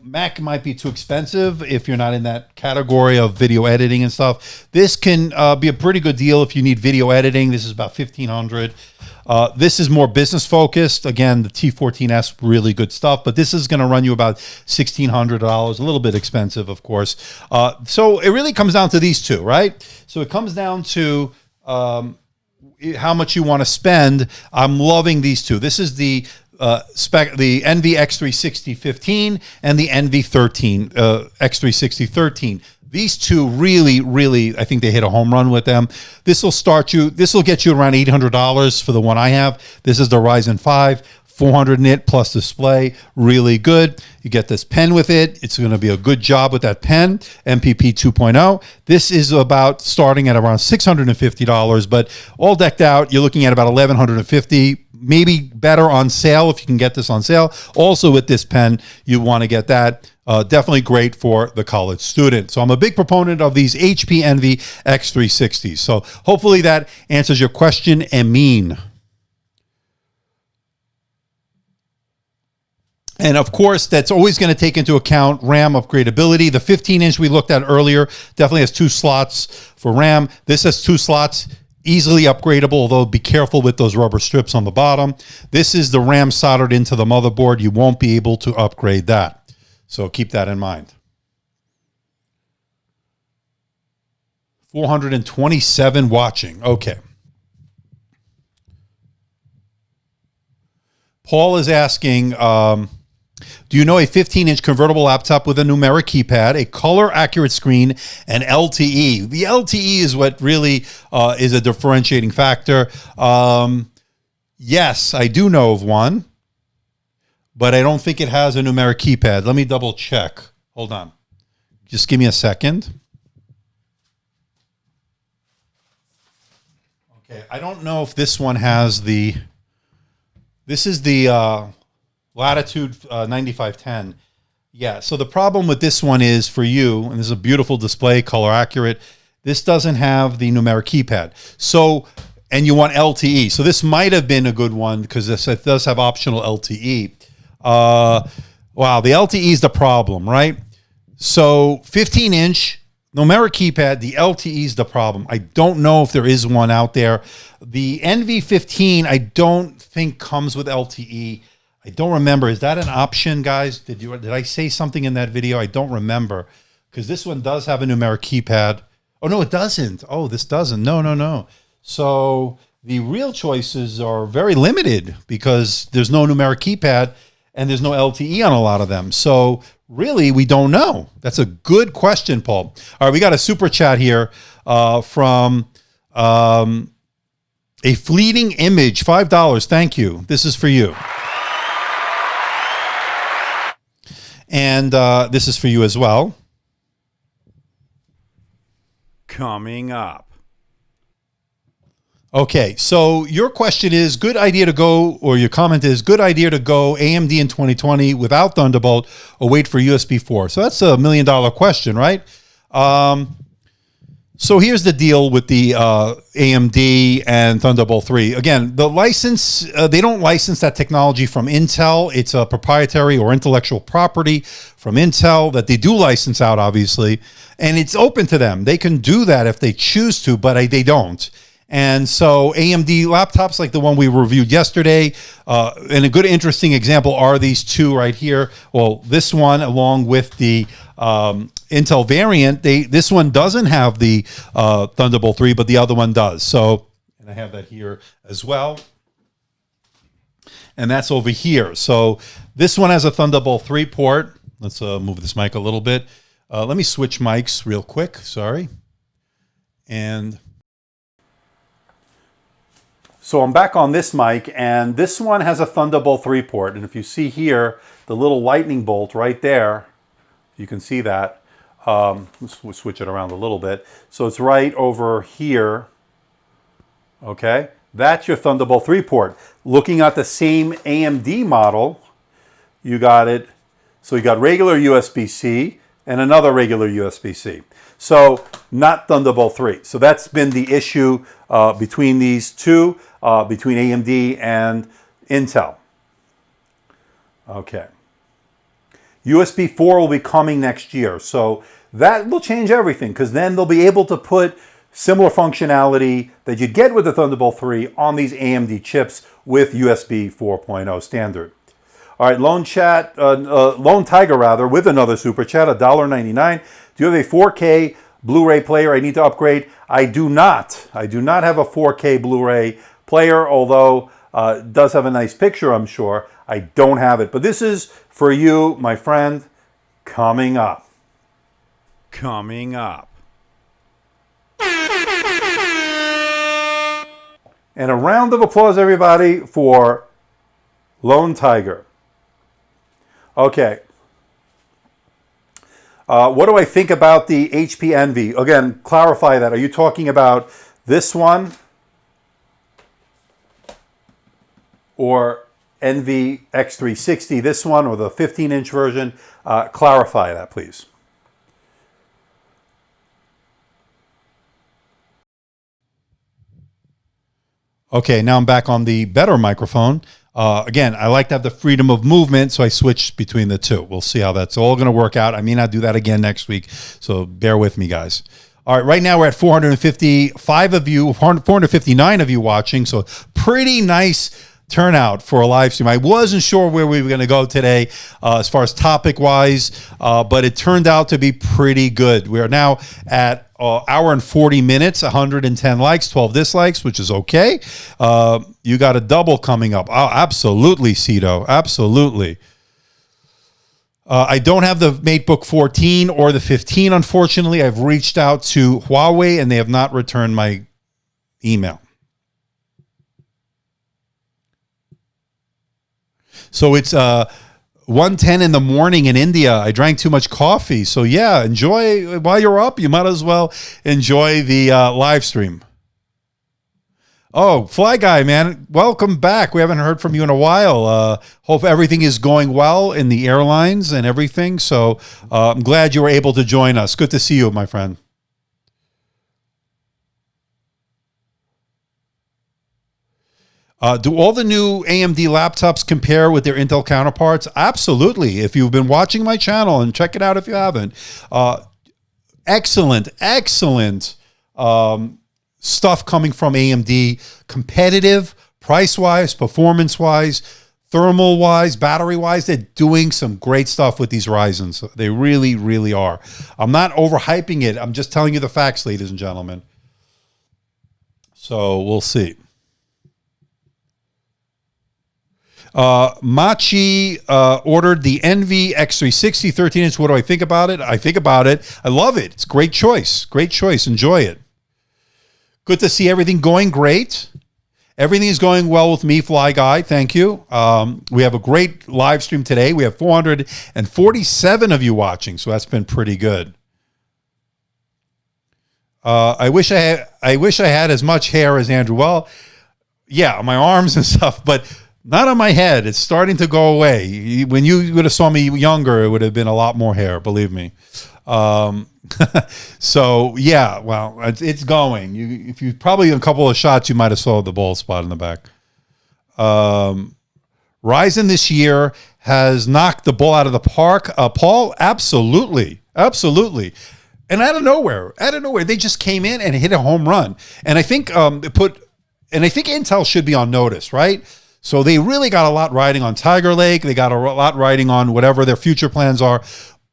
Mac might be too expensive if you're not in that category of video editing and stuff. This can be a pretty good deal if you need video editing. This is about $1,500. This is more business focused. Again, the T14S, really good stuff, but this is going to run you about $1,600, a little bit expensive, of course. So it really comes down to these two, right? So it comes down to how much you want to spend. I'm loving these two. This is the Envy X360 15 and the Envy X360 13. These two really, I think they hit a home run with them. This will get you around $800 for the one I have. This is the Ryzen 5, 400 nit plus display, really good. You get this pen with it. It's going to be a good job with that pen, MPP 2.0. This is about starting at around $650, but all decked out, you're looking at about $1,150, maybe better on sale if you can get this on sale. Also with this pen, you want to get that. Definitely great for the college student. So I'm a big proponent of these HP Envy X360s. So hopefully that answers your question, Amin. And of course, that's always going to take into account RAM upgradability. The 15-inch we looked at earlier definitely has 2 slots for RAM. This has 2 slots, easily upgradable, although be careful with those rubber strips on the bottom. This is the RAM soldered into the motherboard. You won't be able to upgrade that. So keep that in mind. 427 watching. Okay. Paul is asking, do you know a 15-inch convertible laptop with a numeric keypad, a color-accurate screen, and LTE? The LTE is what really is a differentiating factor. Yes, I do know of one, but I don't think it has a numeric keypad. Let me double check. Hold on. Just give me a second. Okay, I don't know if this one has the... This is the Latitude 9510. Yeah, so the problem with this one is for you, and this is a beautiful display, color accurate, this doesn't have the numeric keypad. So, and you want LTE. So this might have been a good one because it does have optional LTE. Wow, the LTE is the problem, right? So 15-inch, numeric keypad, the LTE is the problem. I don't know if there is one out there. The Envy 15, I don't think comes with LTE. I don't remember. Is that an option, guys? Did I say something in that video? I don't remember, because this one does have a numeric keypad. Oh, no, it doesn't. Oh, this doesn't. No. So the real choices are very limited because there's no numeric keypad and there's no LTE on a lot of them. So really, we don't know. That's a good question, Paul. All right, we got a super chat here from A Fleeting Image, $5. Thank you. This is for you. And this is for you as well. Coming up. Okay, so your question is, good idea to go, or your comment is, good idea to go AMD in 2020 without Thunderbolt or wait for USB 4? So that's $1 million question, right? So here's the deal with the AMD and Thunderbolt 3. Again, the license, they don't license that technology from Intel. It's a proprietary or intellectual property from Intel that they do license out, obviously. And it's open to them. They can do that if they choose to, but they don't. And so AMD laptops like the one we reviewed yesterday, and a good interesting example are these two right here. Well, this one along with the Intel variant, this one doesn't have the Thunderbolt 3, but the other one does. So, and I have that here as well. And that's over here. So this one has a Thunderbolt 3 port. Let's move this mic a little bit. Let me switch mics real quick. Sorry. And so I'm back on this mic, and this one has a Thunderbolt 3 port. And if you see here, the little lightning bolt right there, you can see that. Let's switch it around a little bit. So it's right over here. Okay, that's your Thunderbolt 3 port. Looking at the same AMD model, you got it. So you got regular USB-C, and another regular USB-C. So not Thunderbolt 3. So that's been the issue between these two, between AMD and Intel. Okay. USB 4 will be coming next year. So that will change everything, because then they'll be able to put similar functionality that you get with the Thunderbolt 3 on these AMD chips with USB 4.0 standard. All right, Lone Tiger rather, with another super chat, $1.99. Do you have a 4K Blu-ray player I need to upgrade? I do not. I do not have a 4K Blu-ray player, although it does have a nice picture, I'm sure. I don't have it. But this is for you, my friend, coming up. Coming up. And a round of applause, everybody, for Lone Tiger. Okay. What do I think about the HP Envy? Again, clarify that. Are you talking about this one or Envy X360, this one, or the 15-inch version? Clarify that, please. Okay, now I'm back on the better microphone. Again, I like to have the freedom of movement, so I switched between the two. We'll see how that's all going to work out. I may not do that again next week, so bear with me, guys. All right, right now we're at 455 of you, 459 of you watching, so pretty nice turnout for a live stream. I wasn't sure where we were going to go today as far as topic-wise, but it turned out to be pretty good. We are now at hour and 40 minutes, 110 likes, 12 dislikes, which is okay. You got a double coming up. Oh, absolutely, Cito. Absolutely. I don't have the MateBook 14 or the 15, unfortunately. I've reached out to Huawei, and they have not returned my email. So it's 1:10 in the morning in India. I drank too much coffee. So yeah, enjoy while you're up. You might as well enjoy the live stream. Oh, Fly Guy, man, welcome back. We haven't heard from you in a while. Hope everything is going well in the airlines and everything. So I'm glad you were able to join us. Good to see you, my friend. Do all the new AMD laptops compare with their Intel counterparts? Absolutely. If you've been watching my channel, and check it out if you haven't, excellent stuff coming from AMD. Competitive, price-wise, performance-wise, thermal-wise, battery-wise. They're doing some great stuff with these Ryzens. They really, really are. I'm not overhyping it. I'm just telling you the facts, ladies and gentlemen. So we'll see. Machi ordered the Envy X360 13-inch. What do I think about it? I think about it. I love it. It's a great choice. Great choice. Enjoy it. Good to see everything going great. Everything is going well with me, Fly Guy. Thank you. We have a great live stream today. We have 447 of you watching, so that's been pretty good. I wish I had as much hair as Andrew. Well, yeah, my arms and stuff, but not on my head. It's starting to go away. When you would have saw me younger, it would have been a lot more hair, believe me. So yeah, well, it's going. If you probably a couple of shots, you might have saw the bald spot in the back. Ryzen this year has knocked the ball out of the park. Paul, absolutely. And out of nowhere, they just came in and hit a home run. And I think Intel should be on notice, right? So they really got a lot riding on Tiger Lake. They got a lot riding on whatever their future plans are.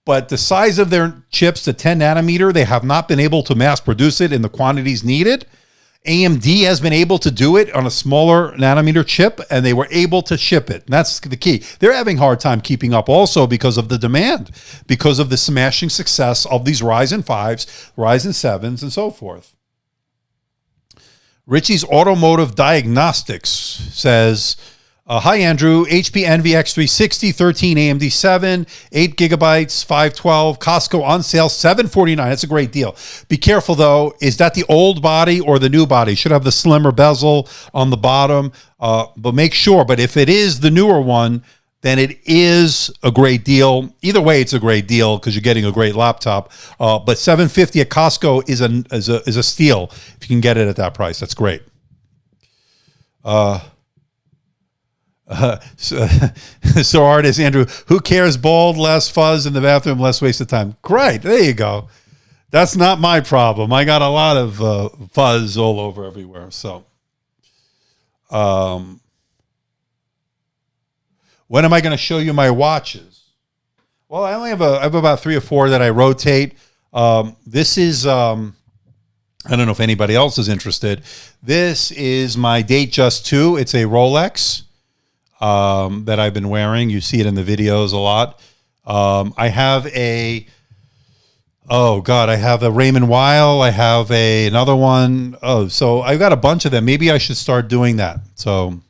But the size of their chips, the 10 nanometer, they have not been able to mass produce it in the quantities needed. AMD has been able to do it on a smaller nanometer chip, and they were able to ship it. And that's the key. They're having a hard time keeping up also because of the demand, because of the smashing success of these Ryzen 5s, Ryzen 7s, and so forth. Richie's Automotive Diagnostics says, hi, Andrew. HP Envy X360, 13 AMD 7, 8 gigabytes, 512, Costco on sale, $749. That's a great deal. Be careful, though. Is that the old body or the new body? Should have the slimmer bezel on the bottom, but make sure. But if it is the newer one, then it is a great deal. Either way, it's a great deal because you're getting a great laptop. But $750 at Costco is a steal if you can get it at that price. That's great. So artist Andrew, who cares? Bald, less fuzz in the bathroom, less waste of time. Great. There you go. That's not my problem. I got a lot of fuzz all over everywhere. So, when am I going to show you my watches? Well, I have about 3 or 4 that I rotate. This is, I don't know if anybody else is interested. This is my Datejust 2. It's a Rolex that I've been wearing. You see it in the videos a lot. I have a, I have a Raymond Weil. I have another one. So I've got a bunch of them. Maybe I should start doing that. So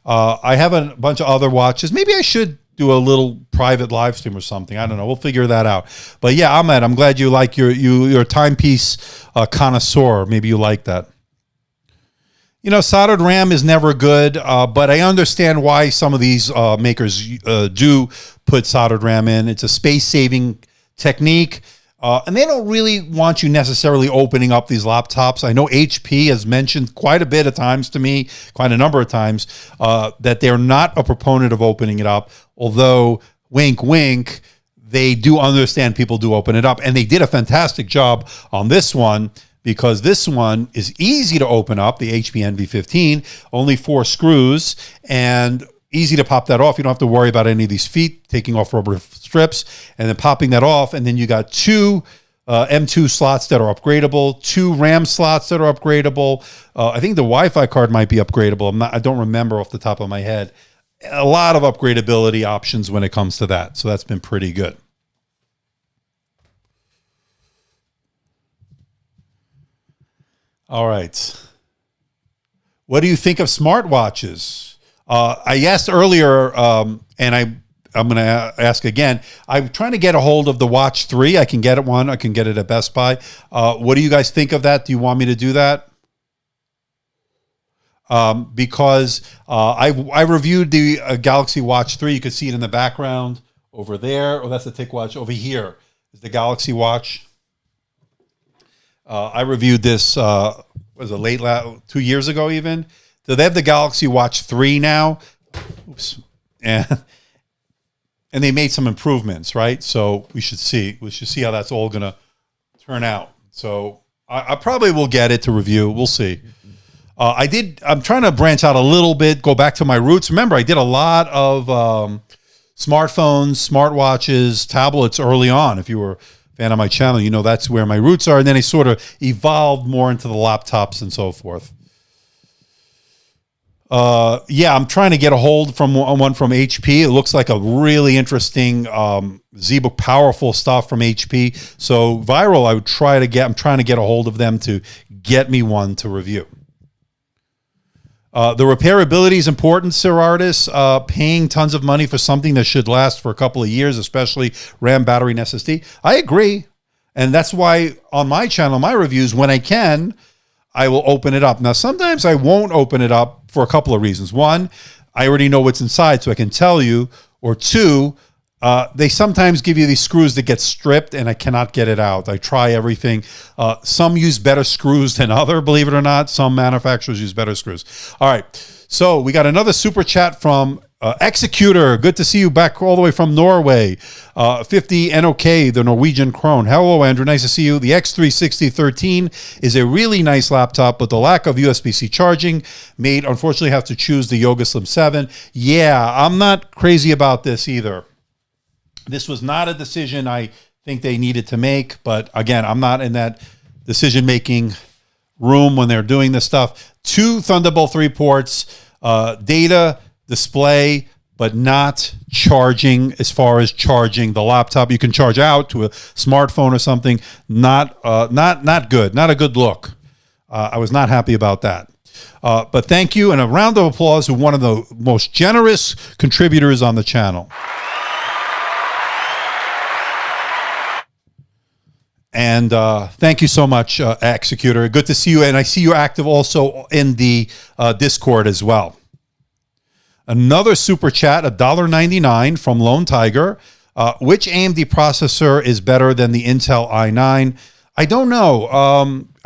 I have a bunch of other watches. Maybe I should do a little private live stream or something. I don't know. We'll figure that out. But yeah, Ahmed, I'm glad you like your timepiece connoisseur. Maybe you like that. You know, soldered RAM is never good, but I understand why some of these makers do put soldered RAM in. It's a space-saving technique, and they don't really want you necessarily opening up these laptops. I know HP has mentioned quite a bit of times to me, quite a number of times, that they're not a proponent of opening it up, although, wink, wink, they do understand people do open it up, and they did a fantastic job on this one, because this one is easy to open up, the HP NV15, only 4 screws, and easy to pop that off. You don't have to worry about any of these feet taking off rubber strips, and then popping that off, and then you got 2 M2 slots that are upgradable, 2 RAM slots that are upgradable. I think the Wi-Fi card might be upgradable. I don't remember off the top of my head. A lot of upgradability options when it comes to that, so that's been pretty good. All right. What do you think of smartwatches? I asked earlier, and I'm going to ask again. I'm trying to get a hold of the Watch 3. I can get it one. I can get it at Best Buy. What do you guys think of that? Do you want me to do that? Because I reviewed the Galaxy Watch 3. You can see it in the background over there. Oh, that's the TicWatch. Over here is the Galaxy Watch. I reviewed this, was it 2 years ago even? So they have the Galaxy Watch 3 now. Oops. And they made some improvements, right? So we should see how that's all going to turn out. So I probably will get it to review. We'll see. I'm trying to branch out a little bit, go back to my roots. Remember, I did a lot of smartphones, smartwatches, tablets early on. If you were fan of my channel, you know that's where my roots are. And then I sort of evolved more into the laptops and so forth. Yeah, I'm trying to get a hold from one from HP. It looks like a really interesting ZBook, powerful stuff from HP. So Viral, I'm trying to get a hold of them to get me one to review. The repairability is important, Sir Artist. Paying tons of money for something that should last for a couple of years, especially RAM, battery, and SSD. I agree. And that's why on my channel, my reviews, when I can, I will open it up. Now, sometimes I won't open it up for a couple of reasons. One, I already know what's inside, so I can tell you. Or two, they sometimes give you these screws that get stripped, and I cannot get it out. I try everything. Some use better screws than other, believe it or not. Some manufacturers use better screws. All right, so we got another super chat from Executor. Good to see you back all the way from Norway. 50 NOK, the Norwegian krone. Hello, Andrew. Nice to see you. The X360-13 is a really nice laptop, but the lack of USB-C charging made, unfortunately, have to choose the Yoga Slim 7. Yeah, I'm not crazy about this either. This was not a decision I think they needed to make, but again, I'm not in that decision-making room when they're doing this stuff. 2 Thunderbolt 3 ports, data, display, but not charging. As far as charging the laptop, you can charge out to a smartphone or something. Not good. Not a good look. I was not happy about that. But thank you, and a round of applause to one of the most generous contributors on the channel. And thank you so much, Executor. Good to see you, and I see you active also in the Discord as well. Another super chat, $1.99 from Lone Tiger. Which AMD processor is better than the Intel i9? I don't know.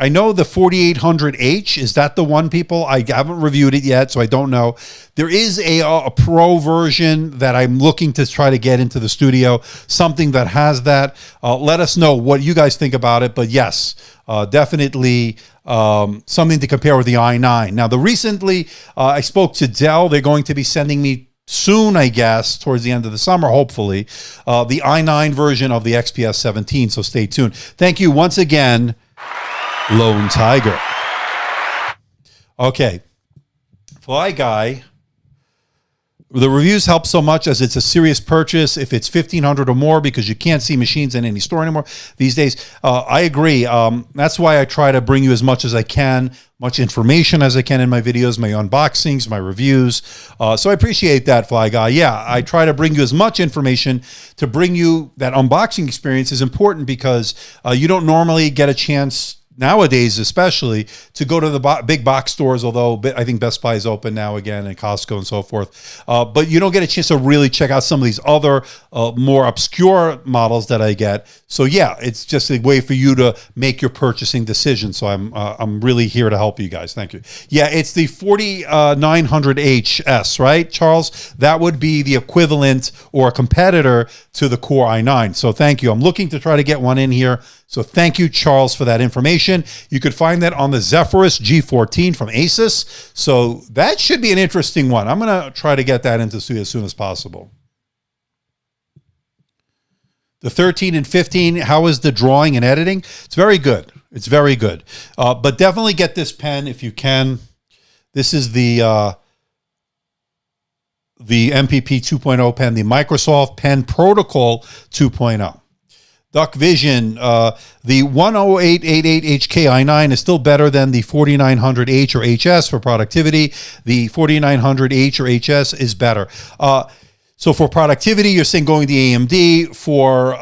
I know the 4800H. Is that the one, people? I haven't reviewed it yet, so I don't know. There is a Pro version that I'm looking to try to get into the studio, something that has that. Let us know what you guys think about it. But yes, definitely something to compare with the i9. Now, recently I spoke to Dell. They're going to be sending me soon, I guess, towards the end of the summer, hopefully, the i9 version of the XPS 17. So stay tuned. Thank you once again, Lone Tiger. Okay. Fly Guy. The reviews help so much as it's a serious purchase if it's $1,500 or more, because you can't see machines in any store anymore these days. I agree. That's why I try to bring you as much as I can, much information as I can in my videos, my unboxings, my reviews. So I appreciate that, Fly Guy. Yeah, I try to bring you as much information. To bring you that unboxing experience is important, because you don't normally get a chance nowadays, especially, to go to the big box stores, although I think Best Buy is open now again, and Costco and so forth. But you don't get a chance to really check out some of these other more obscure models that I get. So yeah, it's just a way for you to make your purchasing decision. So I'm really here to help you guys. Thank you. Yeah, it's the 4900HS, right, Charles? That would be the equivalent or a competitor to the Core i9. So thank you. I'm looking to try to get one in here. So thank you, Charles, for that information. You could find that on the Zephyrus G14 from Asus. So that should be an interesting one. I'm going to try to get that into as soon as possible. The 13 and 15, how is the drawing and editing? It's very good. It's very good. But definitely get this pen if you can. This is the MPP 2.0 pen, the Microsoft Pen Protocol 2.0. Duck Vision, the 10888HK i9 is still better than the 4900H or HS for productivity. The 4900H or HS is better. So for productivity, you're saying going the AMD. For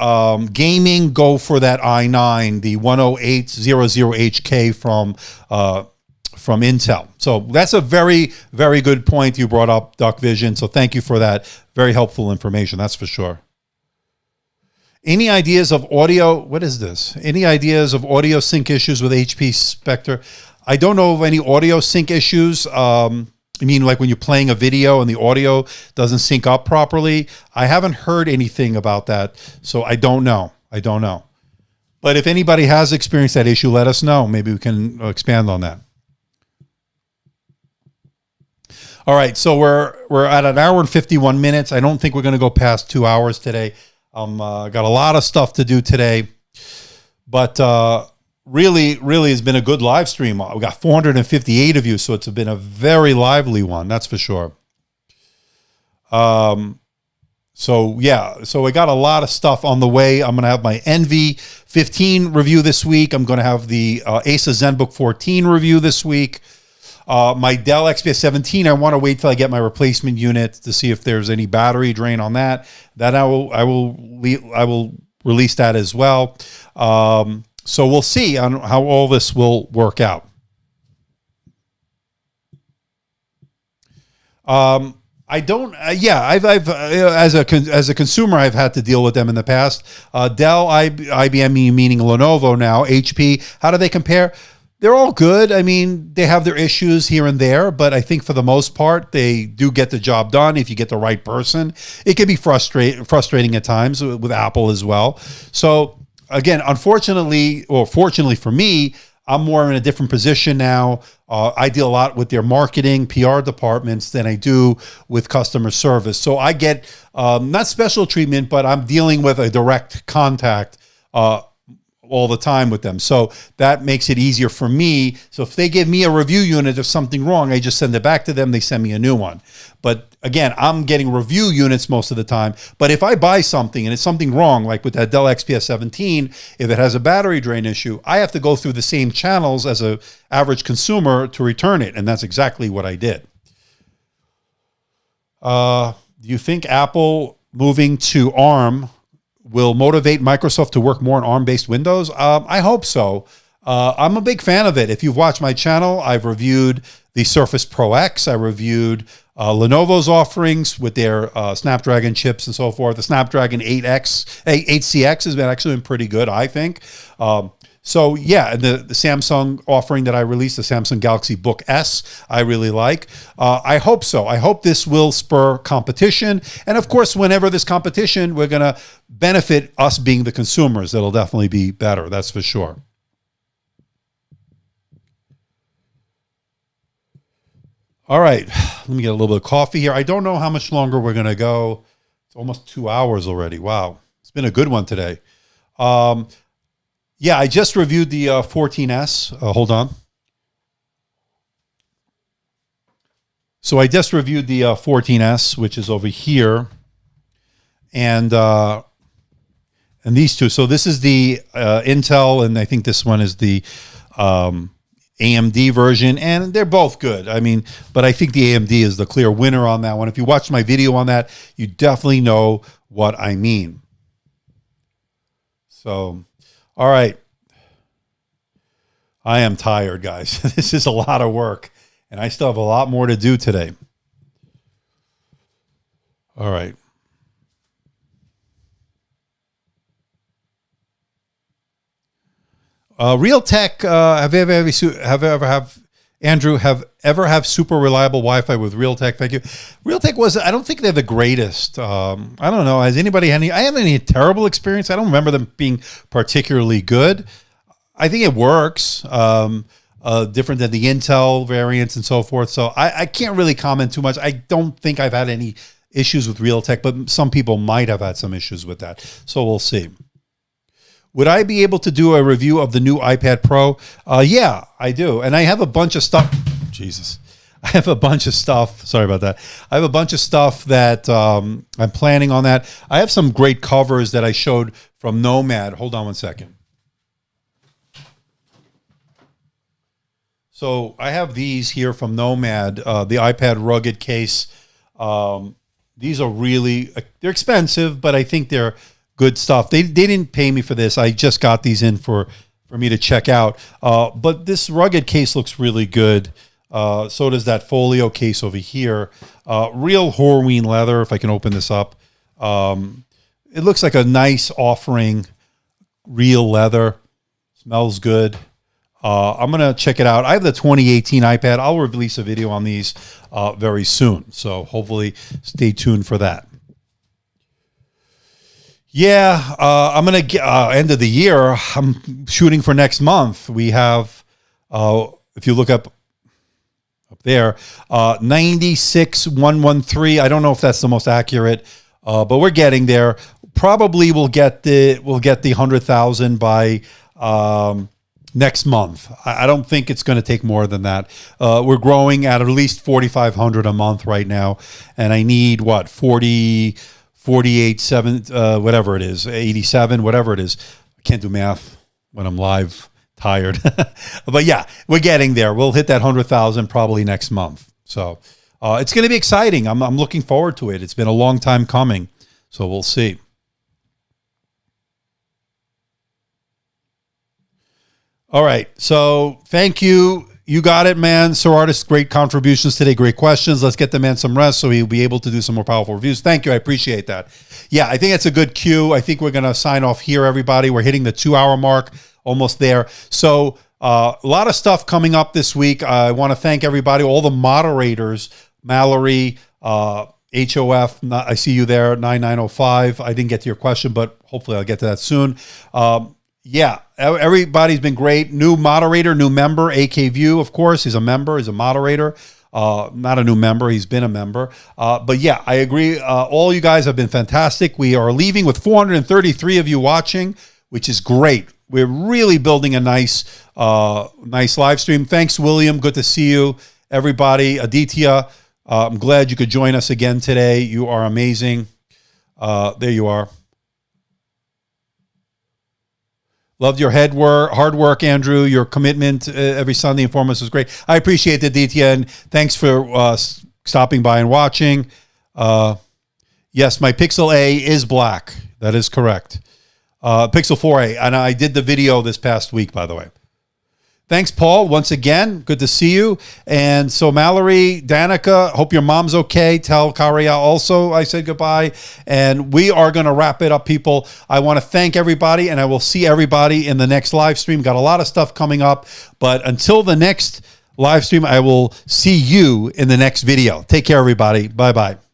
gaming, go for that i9, the 10800HK from Intel. So that's a very, very good point you brought up, Duck Vision. So thank you for that. Very helpful information, that's for sure. Any ideas of audio? What is this? Any ideas of audio sync issues with HP Spectre? I don't know of any audio sync issues. I mean, like when you're playing a video and the audio doesn't sync up properly. I haven't heard anything about that, so I don't know. I don't know. But if anybody has experienced that issue, let us know. Maybe we can expand on that. All right, so we're at an hour and 51 minutes. I don't think we're going to go past 2 hours today. Got a lot of stuff to do today, but really has been a good live stream. We got 458 of you, so it's been a very lively one, that's for sure. So yeah, so I got a lot of stuff on the way. I'm going to have my Envy 15 review this week. I'm going to have the Asus ZenBook 14 review this week. My Dell XPS 17, I want to wait till I get my replacement unit to see if there's any battery drain on that. That I will release that as well. So we'll see on how all this will work out. I don't. I've as a consumer, I've had to deal with them in the past. Dell, IBM, meaning Lenovo now, HP. How do they compare? They're all good. I mean, they have their issues here and there, but I think for the most part, they do get the job done if you get the right person. It can be frustrating at times with Apple as well. So again, unfortunately, or fortunately for me, I'm more in a different position now. I deal a lot with their marketing, PR departments than I do with customer service. So I get not special treatment, but I'm dealing with a direct contact all the time with them. So that makes it easier for me. So if they give me a review unit of something wrong, I just send it back to them. They send me a new one. But again, I'm getting review units most of the time. But if I buy something and it's something wrong, like with that Dell XPS 17, if it has a battery drain issue, I have to go through the same channels as an average consumer to return it. And that's exactly what I did. Do you think Apple moving to ARM will motivate Microsoft to work more on ARM-based Windows? I hope so. I'm a big fan of it. If you've watched my channel, I've reviewed the Surface Pro X. I reviewed Lenovo's offerings with their Snapdragon chips and so forth. The Snapdragon 8CX has been actually been pretty good, I think. So yeah, the Samsung offering that I released, the Samsung Galaxy Book S, I really like. I hope so. I hope this will spur competition. And of course, whenever there's competition, we're going to benefit us being the consumers. It'll definitely be better, that's for sure. All right, let me get a little bit of coffee here. I don't know how much longer we're going to go. It's almost 2 hours already. Wow, it's been a good one today. Yeah, I just reviewed the 14S. Hold on. So I just reviewed the 14S, which is over here, and these two. So this is the Intel, and I think this one is the AMD version, and they're both good. I mean, but I think the AMD is the clear winner on that one. If you watched my video on that, you definitely know what I mean. So, all right. I am tired, guys. This is a lot of work, and I still have a lot more to do today. All right. Realtek, have ever have super reliable Wi-Fi with Realtek? Thank you. Realtek I don't think they're the greatest. I don't know. Has anybody had I haven't any terrible experience. I don't remember them being particularly good. I think it works, different than the Intel variants and so forth. So I can't really comment too much. I don't think I've had any issues with Realtek, but some people might have had some issues with that. So we'll see. Would I be able to do a review of the new iPad Pro? Yeah, I do. And I have a bunch of stuff. Jesus. I have a bunch of stuff. Sorry about that. I have a bunch of stuff that I'm planning on that. I have some great covers that I showed from Nomad. Hold on one second. So I have these here from Nomad, the iPad rugged case. These are really, they're expensive, but I think they're good stuff. They didn't pay me for this. I just got these in for me to check out. But this rugged case looks really good. So does that folio case over here. Real Horween leather, if I can open this up. It looks like a nice offering, real leather. Smells good. I'm going to check it out. I have the 2018 iPad. I'll release a video on these very soon. So hopefully stay tuned for that. Yeah, I'm going to get end of the year. I'm shooting for next month. We have, if you look up there, 96113. I don't know if that's the most accurate, but we're getting there. Probably we'll get the 100,000 by next month. I don't think it's going to take more than that. We're growing at least 4,500 a month right now, and I need what 48, 7, whatever it is, 87, whatever it is. I can't do math when I'm live, tired. But yeah, we're getting there. We'll hit that 100,000 probably next month. So it's going to be exciting. I'm looking forward to it. It's been a long time coming. So we'll see. All right. So thank you. You got it, man. Sir Artist, great contributions today. Great questions. Let's get the man some rest so he'll be able to do some more powerful reviews. Thank you. I appreciate that. Yeah, I think that's a good cue. I think we're going to sign off here, everybody. We're hitting the 2-hour mark, almost there. So a lot of stuff coming up this week. I want to thank everybody, all the moderators, Mallory, HOF, I see you there, 9905. I didn't get to your question, but hopefully I'll get to that soon. Yeah, everybody's been great. New moderator, new member, AK View, of course. He's a member, he's a moderator. Not a new member, he's been a member. But yeah, I agree. All you guys have been fantastic. We are leaving with 433 of you watching, which is great. We're really building a nice live stream. Thanks, William. Good to see you. Everybody, Aditya, I'm glad you could join us again today. You are amazing. There you are. Loved your hard work, Andrew. Your commitment every Sunday and foremost is great. I appreciate it, DT, and thanks for stopping by and watching. Yes, my Pixel A is black. That is correct. Pixel 4a, and I did the video this past week, by the way. Thanks, Paul. Once again, good to see you. And so, Mallory, Danica, hope your mom's okay. Tell Karia also I said goodbye. And we are going to wrap it up, people. I want to thank everybody, and I will see everybody in the next live stream. Got a lot of stuff coming up. But until the next live stream, I will see you in the next video. Take care, everybody. Bye-bye.